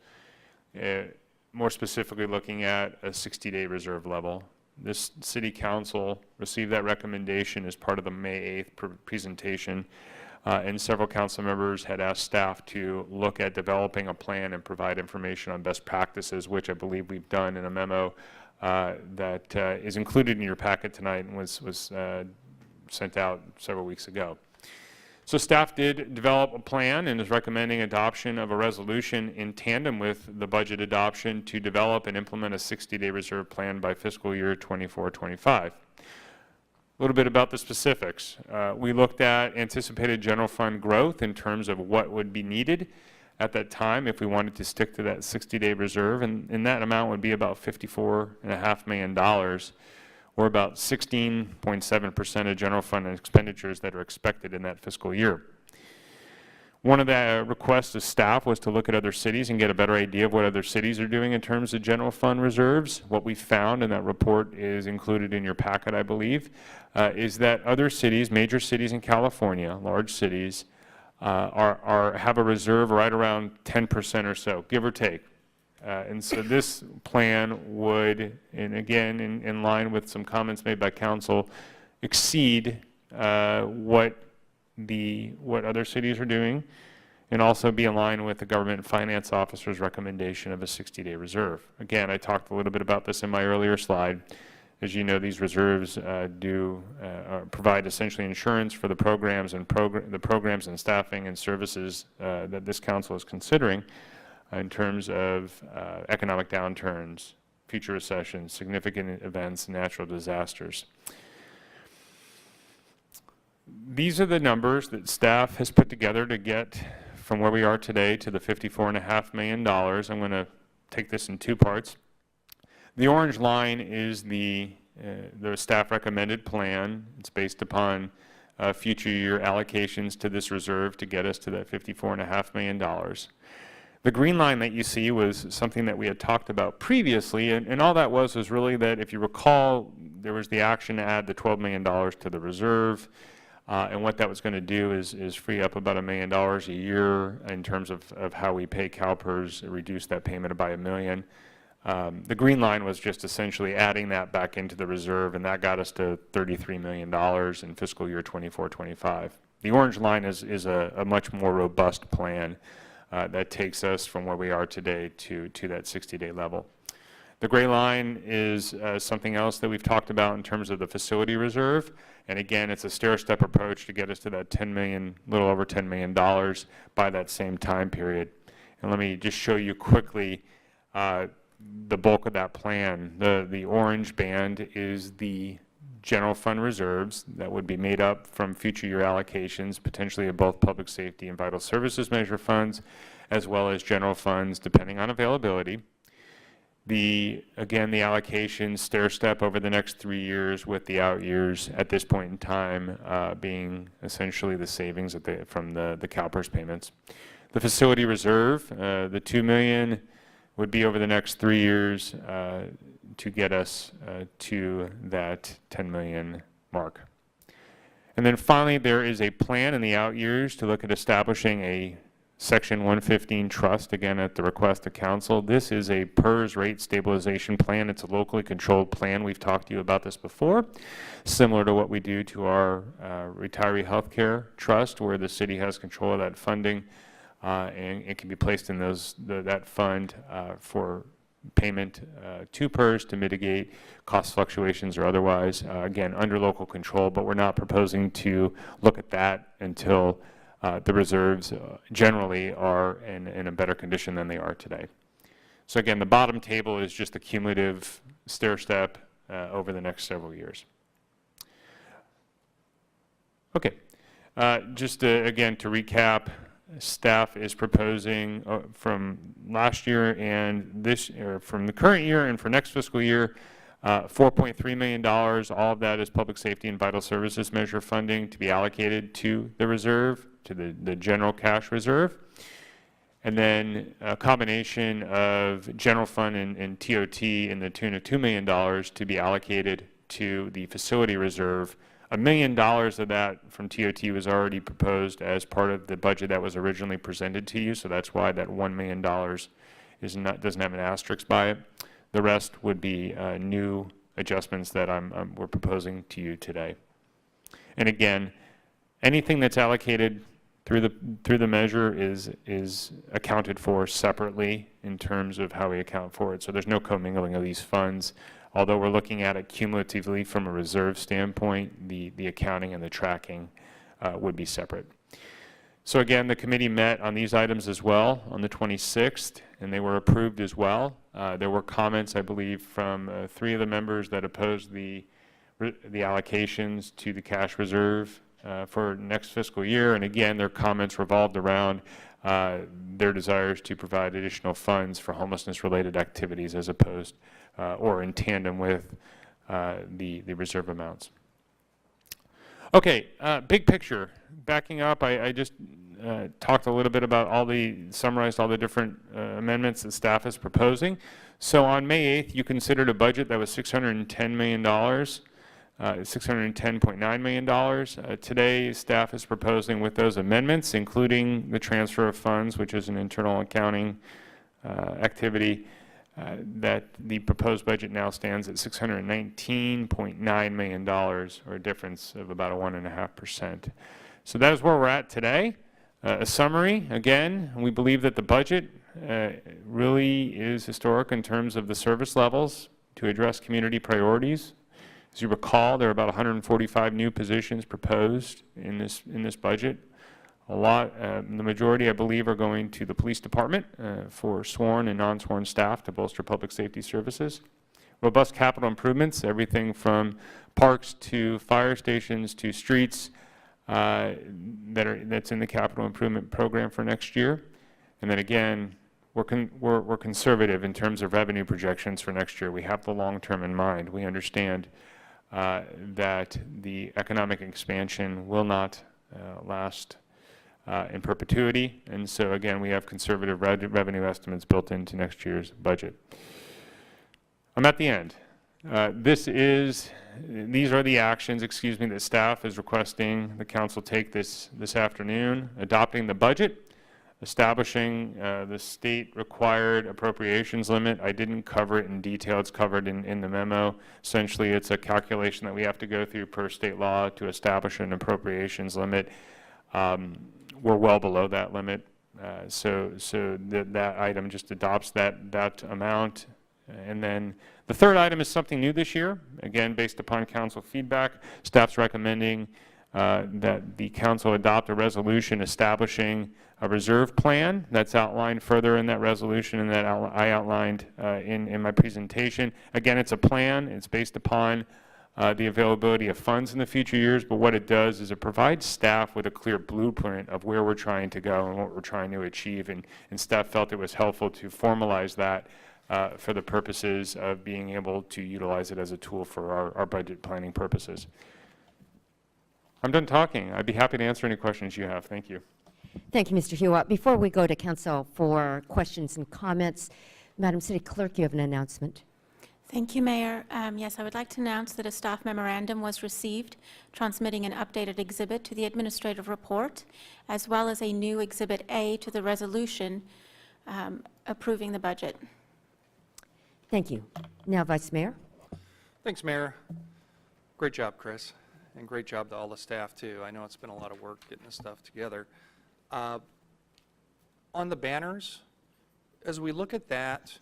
More specifically looking at a 60-day reserve level. This city council received that recommendation as part of the May 8th presentation, and several council members had asked staff to look at developing a plan and provide information on best practices, which I believe we've done in a memo that is included in your packet tonight and was sent out several weeks ago. So staff did develop a plan and is recommending adoption of a resolution in tandem with the budget adoption to develop and implement a 60-day reserve plan by fiscal year 24-25. A little bit about the specifics. We looked at anticipated general fund growth in terms of what would be needed at that time if we wanted to stick to that 60-day reserve, and that amount would be about $54.5 million. Or about 16.7% of general fund expenditures that are expected in that fiscal year. One of the requests of staff was to look at other cities and get a better idea of what other cities are doing in terms of general fund reserves. What we found, and that report is included in your packet, I believe, is that other cities, major cities in California, large cities, have a reserve right around 10% or so, give or take. And so this plan would, and again, in line with some comments made by council, exceed what other cities are doing, and also be in line with the government finance officer's recommendation of a 60-day reserve. Again, I talked a little bit about this in my earlier slide. As you know, these reserves provide essentially insurance for the programs and staffing and services that this council is considering in terms of economic downturns, future recessions, significant events, natural disasters. These are the numbers that staff has put together to get from where we are today to the $54.5 million. I'm going to take this in two parts. The orange line is the staff recommended plan. It's based upon future year allocations to this reserve to get us to that $54.5 million. The green line that you see was something that we had talked about previously, and all that was really that, if you recall, there was the action to add the $12 million to the reserve, and what that was going to do is free up about $1 million a year in terms of how we pay CalPERS, reduce that payment by $1 million. The green line was just essentially adding that back into the reserve, and that got us to $33 million in fiscal year 24-25. The orange line is a much more robust plan that takes us from where we are today to that 60-day level. The gray line is something else that we've talked about in terms of the facility reserve. And again, it's a stair-step approach to get us to that little over $10 million by that same time period. And let me just show you quickly the bulk of that plan. The orange band is the general fund reserves that would be made up from future year allocations, potentially of both public safety and vital services measure funds, as well as general funds depending on availability. Again, the allocations stair-step over the next 3 years, with the out years at this point in time being essentially the savings from the CalPERS payments. The facility reserve, the $2 million would be over the next 3 years to get us to that $10 million mark. And then finally, there is a plan in the out years to look at establishing a Section 115 trust, again, at the request of council. This is a PERS rate stabilization plan. It's a locally controlled plan. We've talked to you about this before, similar to what we do to our retiree healthcare trust, where the city has control of that funding, and it can be placed in that fund for payment to PERS to mitigate cost fluctuations or otherwise, again, under local control, but we're not proposing to look at that until the reserves generally are in a better condition than they are today. So again, the bottom table is just the cumulative stair step over the next several years. Okay, just again to recap, staff is proposing from last year and from the current year and for next fiscal year, $4.3 million. All of that is public safety and vital services measure funding to be allocated to the reserve, to the general cash reserve. And then a combination of general fund and TOT in the tune of $2 million to be allocated to the facility reserve. $1 million of that from TOT was already proposed as part of the budget that was originally presented to you, so that's why that $1 million doesn't have an asterisk by it. The rest would be new adjustments that we're proposing to you today. And again, anything that's allocated through the measure is accounted for separately in terms of how we account for it. So there's no commingling of these funds. Although we're looking at it cumulatively from a reserve standpoint, the accounting and the tracking would be separate. So again, the committee met on these items as well on the 26th, and they were approved as well. There were comments, I believe, from 3 of the members that opposed the allocations to the cash reserve for next fiscal year. And again, their comments revolved around their desires to provide additional funds for homelessness-related activities as opposed or in tandem with the reserve amounts. Okay, big picture. Backing up, I just talked a little bit about summarized all the different amendments that staff is proposing. So on May 8th, you considered a budget that was $610 million, $610.9 million. Today, staff is proposing with those amendments, including the transfer of funds, which is an internal accounting activity, that the proposed budget now stands at $619.9 million, or a difference of about 1.5%. So that is where we're at today. A summary, again, we believe that the budget really is historic in terms of the service levels to address community priorities. As you recall, there are about 145 new positions proposed in this budget. The majority, I believe, are going to the police department for sworn and non-sworn staff to bolster public safety services. Robust capital improvements, everything from parks to fire stations to streets that's in the capital improvement program for next year. And then again, we're conservative in terms of revenue projections for next year. We have the long term in mind. We understand that the economic expansion will not last in perpetuity, and so again, we have conservative revenue estimates built into next year's budget. I'm at the end. These are the actions, that staff is requesting the council take this afternoon: adopting the budget, establishing the state-required appropriations limit. I didn't cover it in detail. It's covered in the memo. Essentially, it's a calculation that we have to go through per state law to establish an appropriations limit. We're well below that limit, so that item just adopts that amount. And then the third item is something new this year. Again, based upon council feedback, staff's recommending that the council adopt a resolution establishing a reserve plan that's outlined further in that resolution and that I outlined in my presentation. Again, it's a plan. It's based upon the availability of funds in the future years, but what it does is it provides staff with a clear blueprint of where we're trying to go and what we're trying to achieve, and staff felt it was helpful to formalize that for the purposes of being able to utilize it as a tool for our budget planning purposes. I'm done talking. I'd be happy to answer any questions you have. Thank you. Thank you, Mr. Hewitt. Before we go to council for questions and comments, Madam City Clerk, you have an announcement. Thank you, Mayor. Yes, I would like to announce that a staff memorandum was received transmitting an updated exhibit to the administrative report, as well as a new Exhibit A to the resolution approving the budget. Thank you. Now, Vice Mayor. Thanks, Mayor. Great job, Chris, and great job to all the staff, too. I know it's been a lot of work getting this stuff together. On the banners, as we look at that,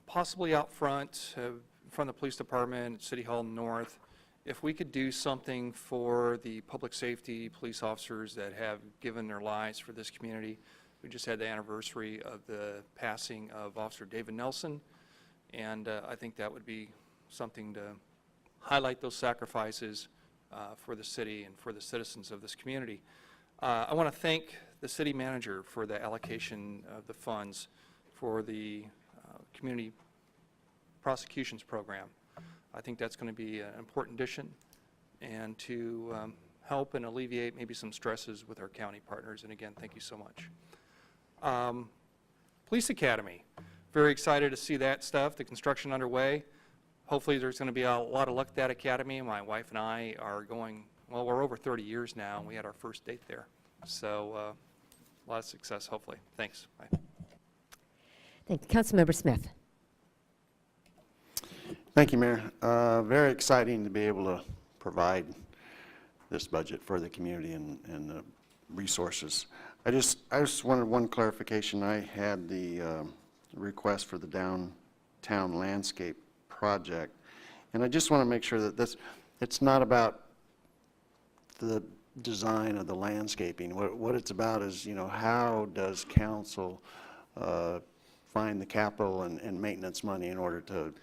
possibly out front, from the police department, City Hall North, if we could do something for the public safety police officers that have given their lives for this community. We just had the anniversary of the passing of Officer David Nelson, and I think that would be something to highlight those sacrifices for the city and for the citizens of this community. I want to thank the city manager for the allocation of the funds for the community prosecutions program. I think that's going to be an important addition and to help and alleviate maybe some stresses with our county partners. And again, thank you so much. Police Academy, very excited to see that stuff, the construction underway. Hopefully there's going to be a lot of luck at that academy. My wife and I are going, well, we're over 30 years now, and we had our first date there. So a lot of success, hopefully. Thanks. Bye. Thank you. Councilmember Smith. Thank you, Mayor. Very exciting to be able to provide this budget for the community and the resources. I just wanted one clarification. I had the request for the downtown landscape project, and I just want to make sure that it's not about the design of the landscaping. What it's about is, you know, how does council find the capital and maintenance money in order to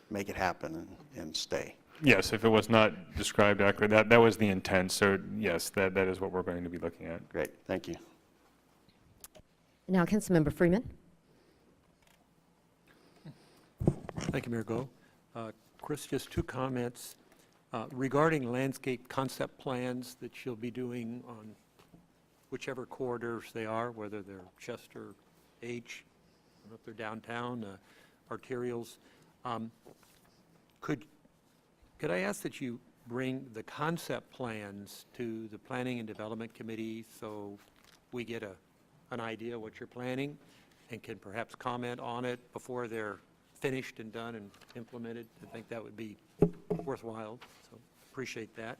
make it happen and stay? Yes, if it was not described accurately, that was the intent. So yes, that is what we're going to be looking at. Great, thank you. Now, Councilmember Freeman. Thank you, Mayor Go. Chris, just two comments regarding landscape concept plans that you'll be doing on whichever corridors they are, whether they're Chester, H, I don't know if they're downtown, arterials. Could I ask that you bring the concept plans to the Planning and Development Committee so we get an idea what you're planning and can perhaps comment on it before they're finished and done and implemented? I think that would be worthwhile, so appreciate that.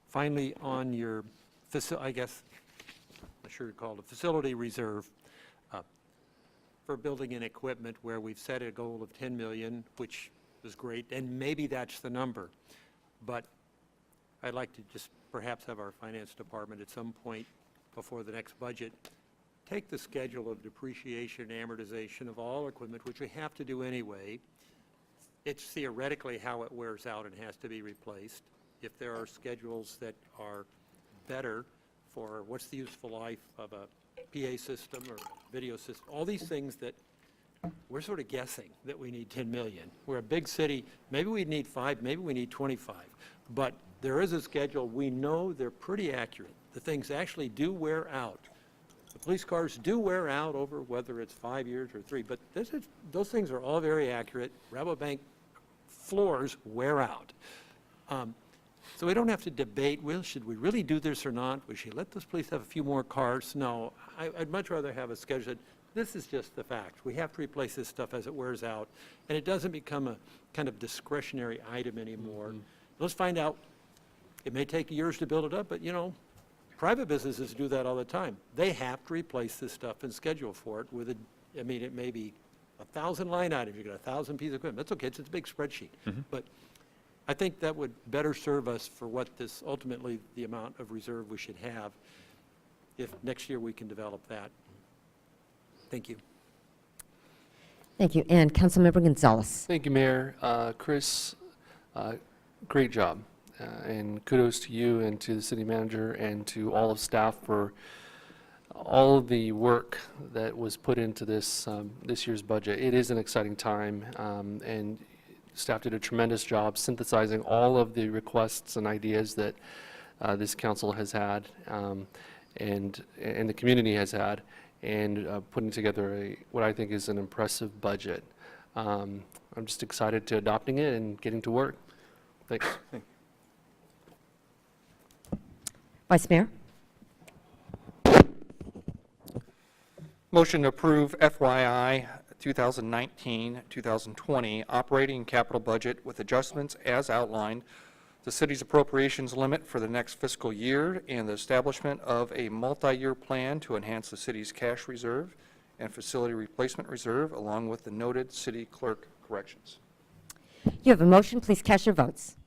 Finally, on your, I guess, I'm sure it's called a facility reserve for building and equipment, where we've set a goal of 10 million, which is great, and maybe that's the number. But I'd like to just perhaps have our finance department at some point before the next budget take the schedule of depreciation and amortization of all equipment, which we have to do anyway. It's theoretically how it wears out and has to be replaced. If there are schedules that are better for what's the useful life of a PA system or video system, all these things that we're sort of guessing that we need 10 million. We're a big city, maybe we need 5, maybe we need 25, but there is a schedule. We know they're pretty accurate. The things actually do wear out. The police cars do wear out over whether it's 5 years or 3, but those things are all very accurate. Rabobank floors wear out. So we don't have to debate, well, should we really do this or not? We should let this police have a few more cars? No, I'd much rather have a schedule that this is just the fact. We have to replace this stuff as it wears out, and it doesn't become a kind of discretionary item anymore. Mm-hmm. Let's find out. It may take years to build it up, but, you know, private businesses do that all the time. They have to replace this stuff and schedule for it with I mean, it may be 1,000 line items. You got 1,000 pieces of equipment. That's okay. It's a big spreadsheet. Mm-hmm. But I think that would better serve us for what this ultimately the amount of reserve we should have if next year we can develop that. Thank you. Thank you. And Councilmember Gonzalez. Thank you, Mayor. Chris, great job. And kudos to you and to the city manager and to all of staff for all of the work that was put into this this year's budget. It is an exciting time, and staff did a tremendous job synthesizing all of the requests and ideas that this council has had and the community has had, and putting together what I think is an impressive budget. I'm just excited to adopting it and getting to work. Thanks. Vice Mayor? Motion to approve FYI 2019-2020 operating and capital budget with adjustments as outlined, the city's appropriations limit for the next fiscal year, and the establishment of a multi-year plan to enhance the city's cash reserve and facility replacement reserve, along with the noted city clerk corrections. You have a motion. Please cast your votes.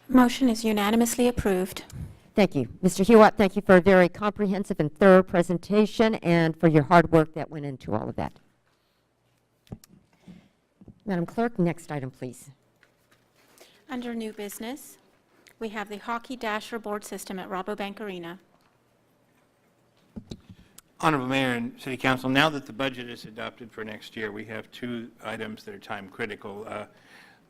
Motion is unanimously approved. Thank you. Mr. Hewitt, thank you for a very comprehensive and thorough presentation and for your hard work that went into all of that. Madam Clerk, next item, please. Under new business, we have the Hockey Dasher board system at Rabobank Arena. Honorable Mayor and City Council, now that the budget is adopted for next year, we have two items that are time critical.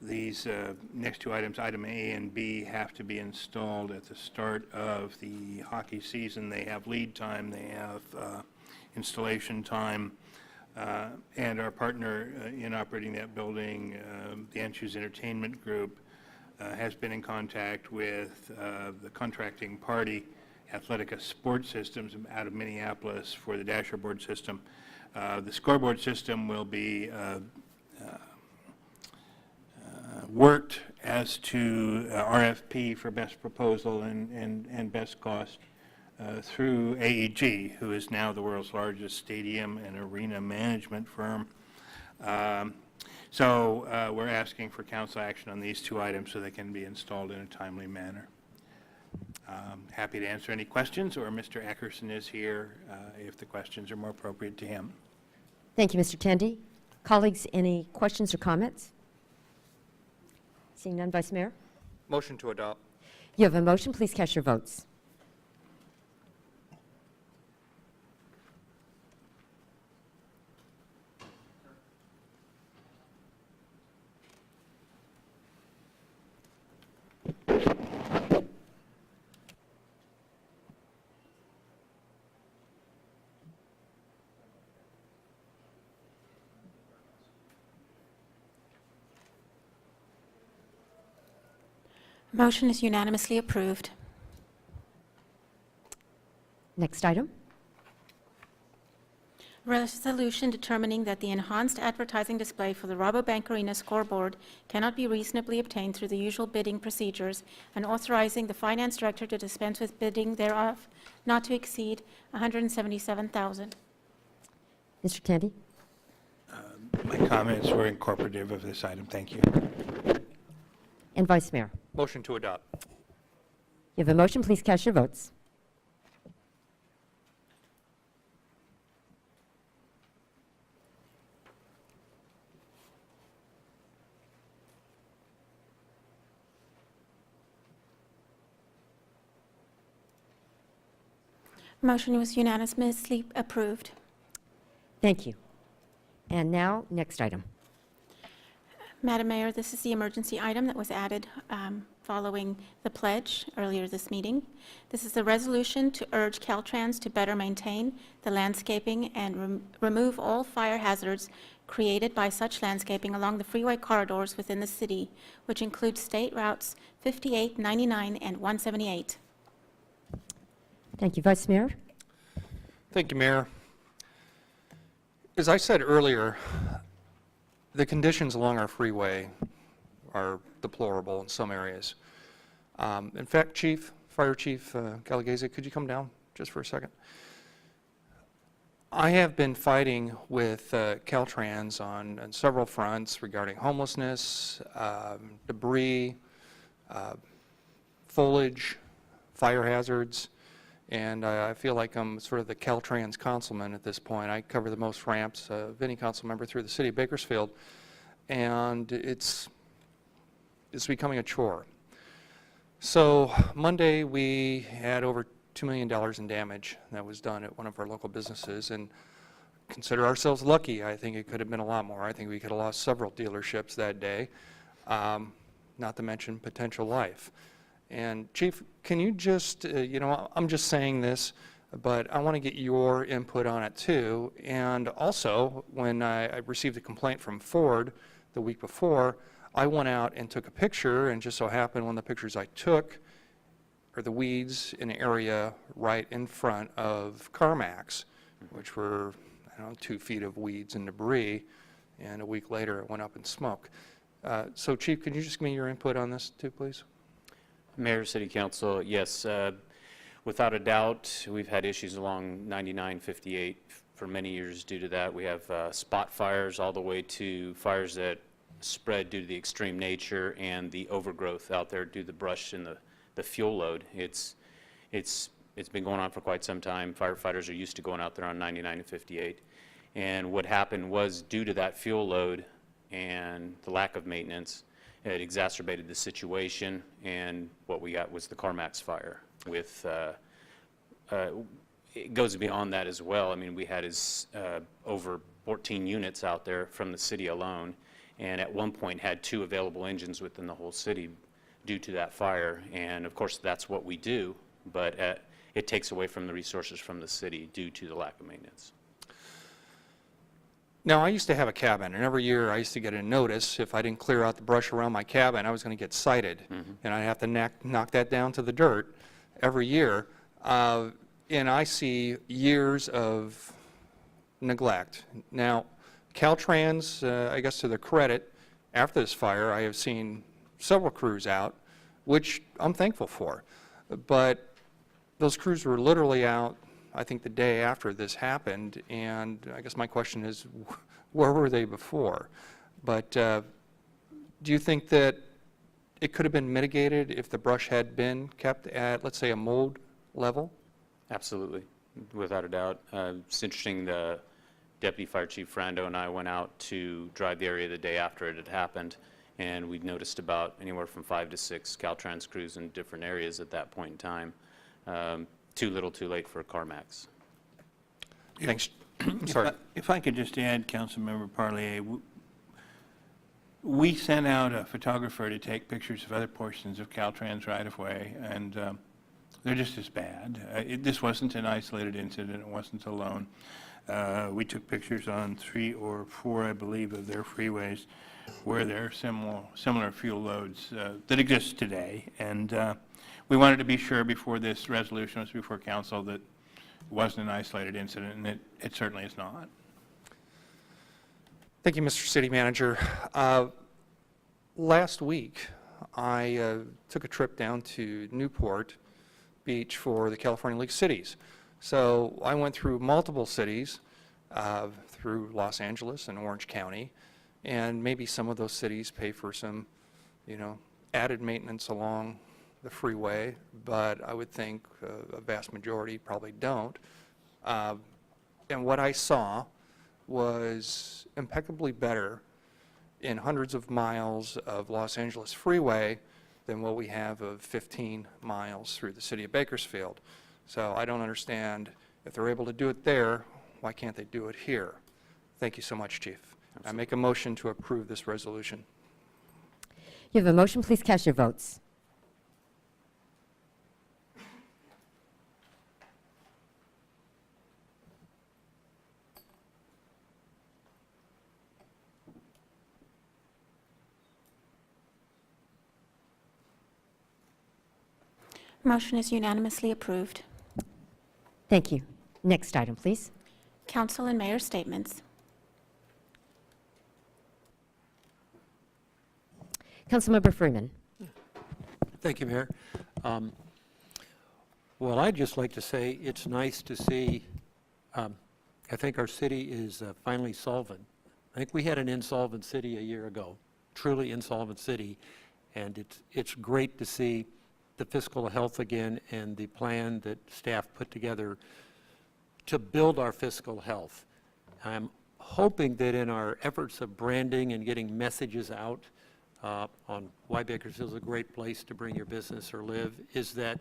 These next two items, item A and B, have to be installed at the start of the hockey season. They have lead time, they have installation time, and our partner in operating that building, the Anschutz Entertainment Group, has been in contact with the contracting party, Athletica Sports Systems, out of Minneapolis, for the Dasher board system. The scoreboard system will be worked as to RFP for best proposal and best cost through AEG, who is now the world's largest stadium and arena management firm. So we're asking for council action on these two items so they can be installed in a timely manner. Happy to answer any questions, or Mr. Eckerson is here if the questions are more appropriate to him. Thank you, Mr. Tandy. Colleagues, any questions or comments? Seeing none, Vice Mayor? Motion to adopt. You have a motion. Please cast your votes. Motion is unanimously approved. Next item. Resolution determining that the enhanced advertising display for the Rabobank Arena scoreboard cannot be reasonably obtained through the usual bidding procedures, and authorizing the finance director to dispense with bidding thereof not to exceed $177,000. Mr. Tandy? My comments were incorporative of this item. Thank you. And Vice Mayor? Motion to adopt. You have a motion. Please cast your votes. Motion was unanimously approved. Thank you. And now, next item. Madam Mayor, this is the emergency item that was added following the pledge earlier this meeting. This is the resolution to urge Caltrans to better maintain the landscaping and remove all fire hazards created by such landscaping along the freeway corridors within the city, which includes state routes 58, 99, and 178. Thank you, Vice Mayor. Thank you, Mayor. As I said earlier, the conditions along our freeway are deplorable in some areas. In fact, Fire Chief Galagese, could you come down just for a second? I have been fighting with Caltrans on several fronts regarding homelessness, debris, foliage, fire hazards, and I feel like I'm sort of the Caltrans councilman at this point. I cover the most ramps of any council member through the city of Bakersfield, and it's becoming a chore. So Monday we had over $2 million in damage that was done at one of our local businesses, and consider ourselves lucky. I think it could have been a lot more. I think we could have lost several dealerships that day, not to mention potential life. And Chief, can you just, I'm just saying this, but I want to get your input on it too. And also, when I received a complaint from Ford the week before, I went out and took a picture, and just so happened one of the pictures I took are the weeds in the area right in front of CarMax, which were, 2 feet of weeds and debris, and a week later it went up in smoke. So Chief, can you just give me your input on this too, please? Mayor, City Council, yes, without a doubt, we've had issues along 9958 for many years due to that. We have spot fires all the way to fires that spread due to the extreme nature and the overgrowth out there due to the brush and the fuel load. It's been going on for quite some time. Firefighters are used to going out there on 99 and 58. And what happened was, due to that fuel load and the lack of maintenance, it exacerbated the situation, and what we got was the CarMax fire. With it goes beyond that as well. I mean, we had over 14 units out there from the city alone, and at one point had 2 available engines within the whole city due to that fire. And of course, that's what we do, but it takes away from the resources from the city due to the lack of maintenance. Now, I used to have a cabin, and every year I used to get a notice if I didn't clear out the brush around my cabin, I was going to get cited, and I'd have to knock that down to the dirt every year. And I see years of neglect. Now, Caltrans, I guess to their credit, after this fire, I have seen several crews out, which I'm thankful for. But those crews were literally out, I think, the day after this happened, and I guess my question is, where were they before? But do you think that it could have been mitigated if the brush had been kept at, let's say, a mold level? Absolutely, without a doubt. It's interesting, the Deputy Fire Chief Frando and I went out to drive the area the day after it had happened, and we noticed about anywhere from 5 to 6 Caltrans crews in different areas at that point in time. Too little, too late for CarMax. Thanks. Sorry. If I could just add, Councilmember Parlier, we sent out a photographer to take pictures of other portions of Caltrans right-of-way, and they're just as bad. This wasn't an isolated incident. It wasn't alone. We took pictures on 3 or 4, I believe, of their freeways where there are similar fuel loads that exist today. And we wanted to be sure before this resolution was before council that it wasn't an isolated incident, and it certainly is not. Thank you, Mr. City Manager. Last week, I took a trip down to Newport Beach for the California League of Cities. So I went through multiple cities, through Los Angeles and Orange County, and maybe some of those cities pay for some, added maintenance along the freeway, but I would think a vast majority probably don't. And what I saw was impeccably better in hundreds of miles of Los Angeles freeway than what we have of 15 miles through the city of Bakersfield. So I don't understand, if they're able to do it there, why can't they do it here? Thank you so much, Chief. Absolutely. I make a motion to approve this resolution. You have a motion. Please cast your votes. Motion is unanimously approved. Thank you. Next item, please. Council and Mayor statements. Councilmember Freeman. Thank you, Mayor. Well, I'd just like to say it's nice to see, I think our city is finally solvent. I think we had an insolvent city a year ago, truly insolvent city, and it's great to see the fiscal health again and the plan that staff put together to build our fiscal health. I'm hoping that in our efforts of branding and getting messages out on why Bakersfield is a great place to bring your business or live, is that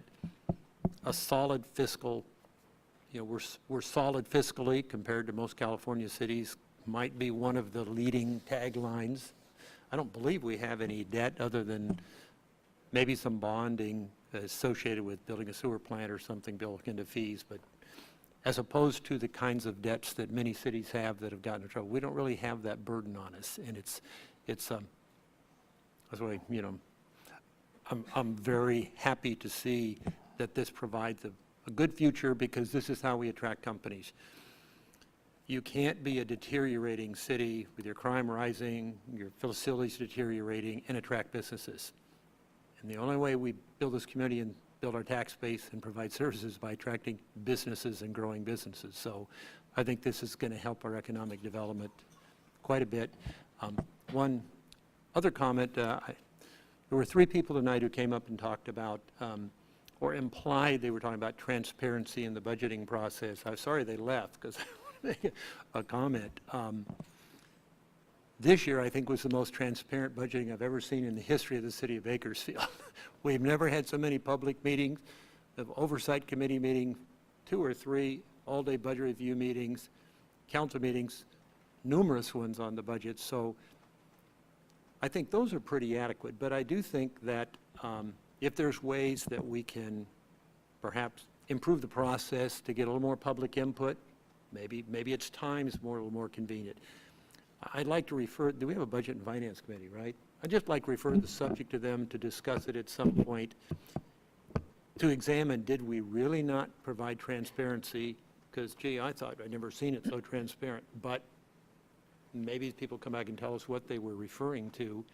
a solid fiscal, we're solid fiscally compared to most California cities, might be one of the leading taglines. I don't believe we have any debt other than maybe some bonding associated with building a sewer plant or something built into fees, but as opposed to the kinds of debts that many cities have that have gotten in trouble, we don't really have that burden on us, and that's why, you know, I'm very happy to see that this provides a good future, because this is how we attract companies. You can't be a deteriorating city with your crime rising, your facilities deteriorating, and attract businesses. And the only way we build this community and build our tax base and provide services is by attracting businesses and growing businesses. So I think this is going to help our economic development quite a bit. One other comment, there were 3 people tonight who came up and talked about, or implied they were talking about transparency in the budgeting process. I'm sorry they left, because I want to make a comment. This year, I think, was the most transparent budgeting I've ever seen in the history of the city of Bakersfield. We've never had so many public meetings, the oversight committee meeting, 2 or 3 all-day budget review meetings, council meetings, numerous ones on the budget. So I think those are pretty adequate. But I do think that if there's ways that we can perhaps improve the process to get a little more public input, maybe it's times a little more convenient. I'd like to refer, do we have a Budget and Finance Committee, right? I'd just like to refer the subject to them to discuss it at some point, to examine, did we really not provide transparency? Because, gee, I thought I'd never seen it so transparent. But maybe people come back and tell us what they were referring to.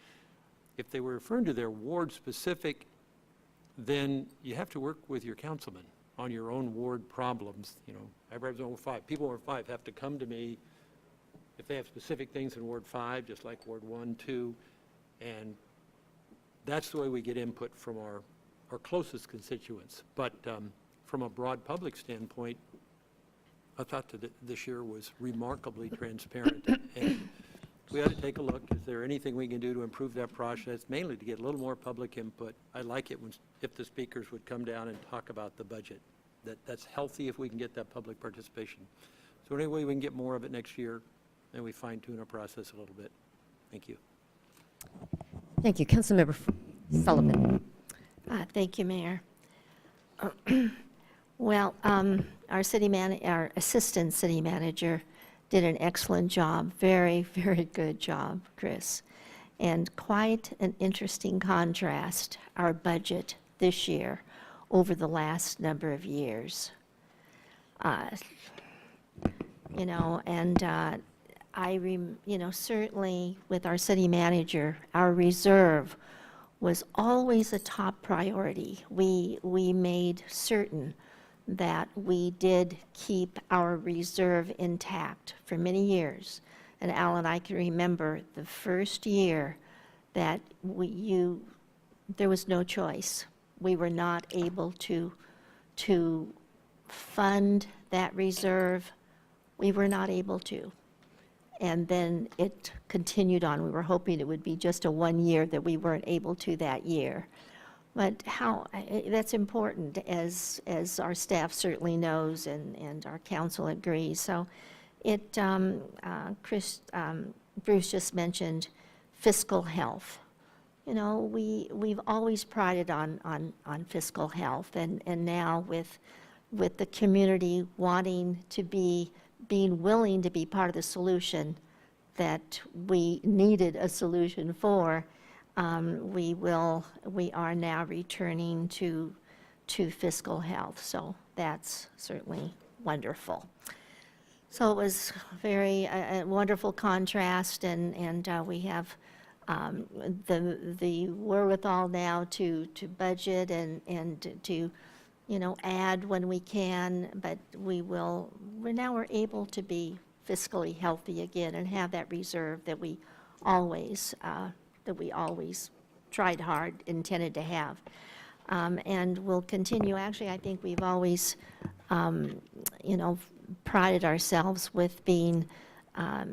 If they were referring to their ward specific, then you have to work with your councilman on your own ward problems. You know, I represent Ward 5. People in Ward 5 have to come to me if they have specific things in Ward 5, just like Ward 1, 2, and that's the way we get input from our closest constituents. But from a broad public standpoint, I thought that this year was remarkably transparent. And we ought to take a look. Is there anything we can do to improve that process, mainly to get a little more public input? I like it if the speakers would come down and talk about the budget. That's healthy if we can get that public participation. So any way we can get more of it next year, and we fine-tune our process a little bit. Thank you. Thank you. Councilmember Sullivan. Thank you, Mayor. Well, our assistant city manager did an excellent job, very, very good job, Chris. And quite an interesting contrast, our budget this year over the last number of years. You know, and certainly with our city manager, our reserve was always a top priority. We made certain that we did keep our reserve intact for many years. And Alan, I can remember the first year that there was no choice. We were not able to fund that reserve. We were not able to. And then it continued on. We were hoping it would be just a 1 year that we weren't able to that year. But that's important, as our staff certainly knows and our council agrees. So Bruce just mentioned fiscal health. You know, we've always prided on fiscal health, and now with the community wanting to being willing to be part of the solution that we needed a solution for, we are now returning to fiscal health. So that's certainly wonderful. So it was a wonderful contrast, and we have the wherewithal now to budget and to add when we can, but we're able to be fiscally healthy again and have that reserve that we always tried hard, intended to have. And we'll continue. Actually, I think we've always, prided ourselves with being, what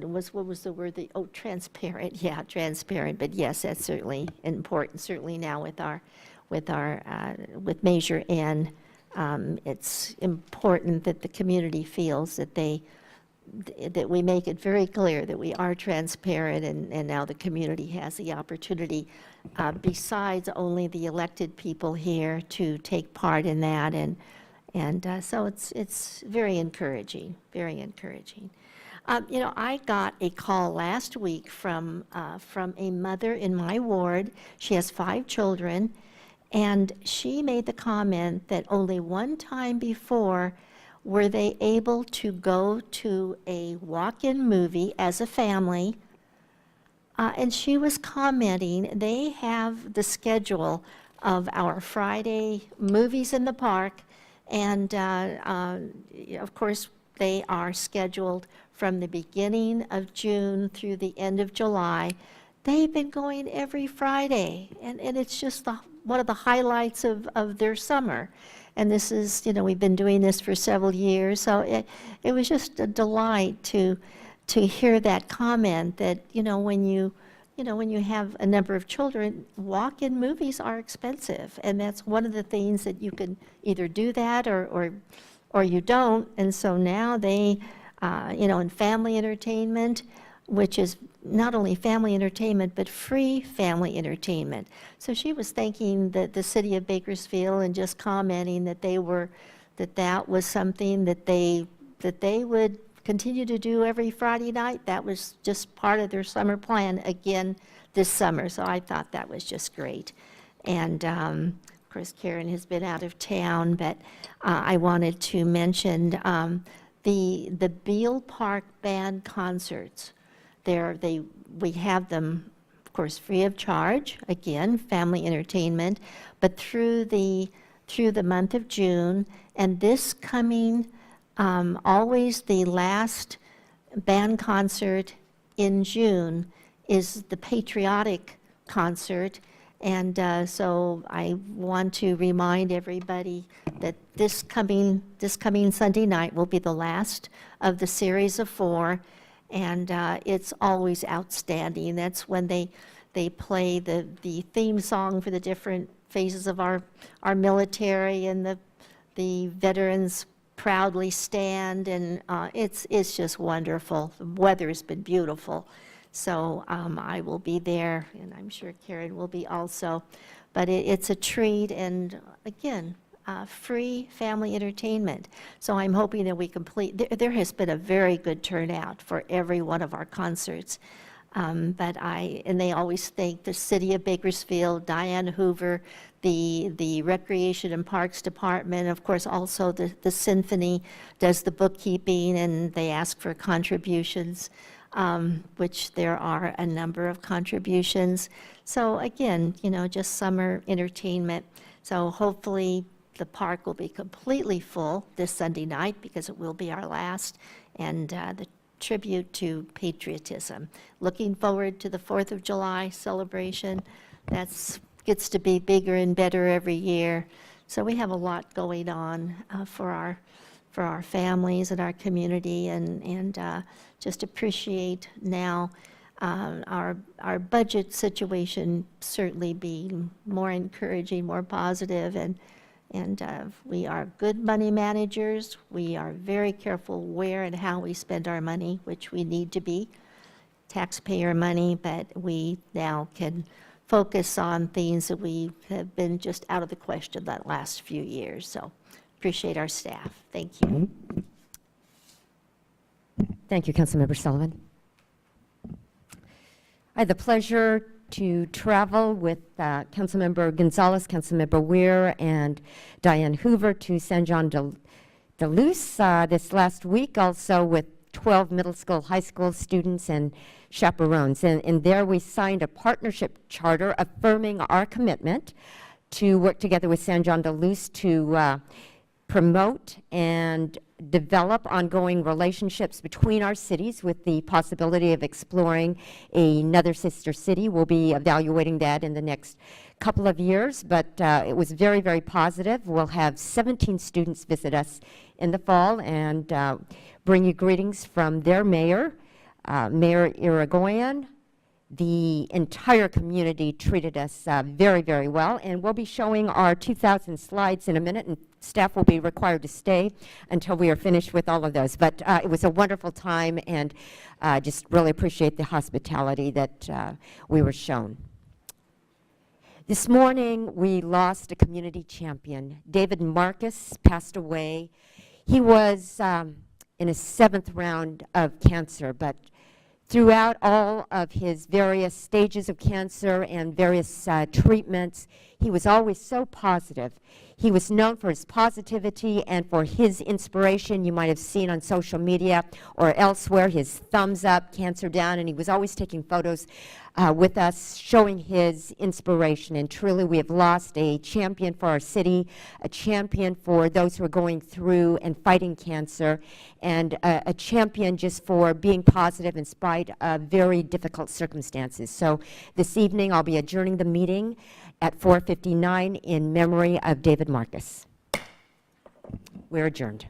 was the word? Transparent. Yeah, transparent. But yes, that's certainly important. Certainly now with Measure N, it's important that the community feels that they that we make it very clear that we are transparent, and now the community has the opportunity, besides only the elected people here, to take part in that, and so it's very encouraging, very encouraging. You know, I got a call last week from a mother in my ward. She has 5 children, and she made the comment that only one time before were they able to go to a walk-in movie as a family. And she was commenting, they have the schedule of our Friday movies in the park, and of course, they are scheduled from the beginning of June through the end of July. They've been going every Friday, and it's just one of the highlights of their summer. And this is, you know, we've been doing this for several years, so it was just a delight to hear that comment that, you know, when you have a number of children, walk-in movies are expensive, and that's one of the things that you can either do that or you don't. And so now they, you know, in family entertainment, which is not only family entertainment, but free family entertainment. So she was thanking the city of Bakersfield and just commenting that that was something that they would continue to do every Friday night. That was just part of their summer plan again this summer. So I thought that was just great. And of course, Karen has been out of town, but I wanted to mention the Beal Park Band concerts. We have them, of course, free of charge, again, family entertainment, but through the month of June. And this coming, always the last band concert in June is the patriotic concert. And so I want to remind everybody that this coming Sunday night will be the last of the series of 4. And it's always outstanding. That's when they play the theme song for the different phases of our military, and the veterans proudly stand, and it's just wonderful. The weather has been beautiful. So I will be there, and I'm sure Karen will be also. But it's a treat, and again, free family entertainment. So I'm hoping that we complete, there has been a very good turnout for every one of our concerts. And they always thank the city of Bakersfield, Diane Hoover, the Recreation and Parks Department, of course, also the Symphony does the bookkeeping, and they ask for contributions, which there are a number of contributions. So again, you know, just summer entertainment. So hopefully the park will be completely full this Sunday night, because it will be our last, and the tribute to patriotism. Looking forward to the 4th of July celebration. That gets to be bigger and better every year. So we have a lot going on for our families and our community, and just appreciate now our budget situation certainly being more encouraging, more positive, and we are good money managers. We are very careful where and how we spend our money, which we need to be, taxpayer money, but we now can focus on things that we have been just out of the question that last few years. So appreciate our staff. Thank you. Thank you, Councilmember Sullivan. I had the pleasure to travel with Councilmember Gonzalez, Councilmember Weir, and Diane Hoover to San John de Luz this last week, also with 12 middle school, high school students and chaperones. And there we signed a partnership charter affirming our commitment to work together with San John de Luz to promote and develop ongoing relationships between our cities, with the possibility of exploring another sister city. We'll be evaluating that in the next couple of years, but it was very, very positive. We'll have 17 students visit us in the fall and bring you greetings from their mayor, Mayor Irigoyen, The entire community treated us very, very well, and we'll be showing our 2,000 slides in a minute, and staff will be required to stay until we are finished with all of those. But it was a wonderful time, and just really appreciate the hospitality that we were shown. This morning, we lost a community champion. David Marcus passed away. He was in his 7th round of cancer, but throughout all of his various stages of cancer and various treatments, he was always so positive. He was known for his positivity and for his inspiration. You might have seen on social media or elsewhere his thumbs up, cancer down, and he was always taking photos with us, showing his inspiration. And truly, we have lost a champion for our city, a champion for those who are going through and fighting cancer, and a champion just for being positive in spite of very difficult circumstances. So this evening, I'll be adjourning the meeting at 4:59 in memory of David Marcus. We're adjourned.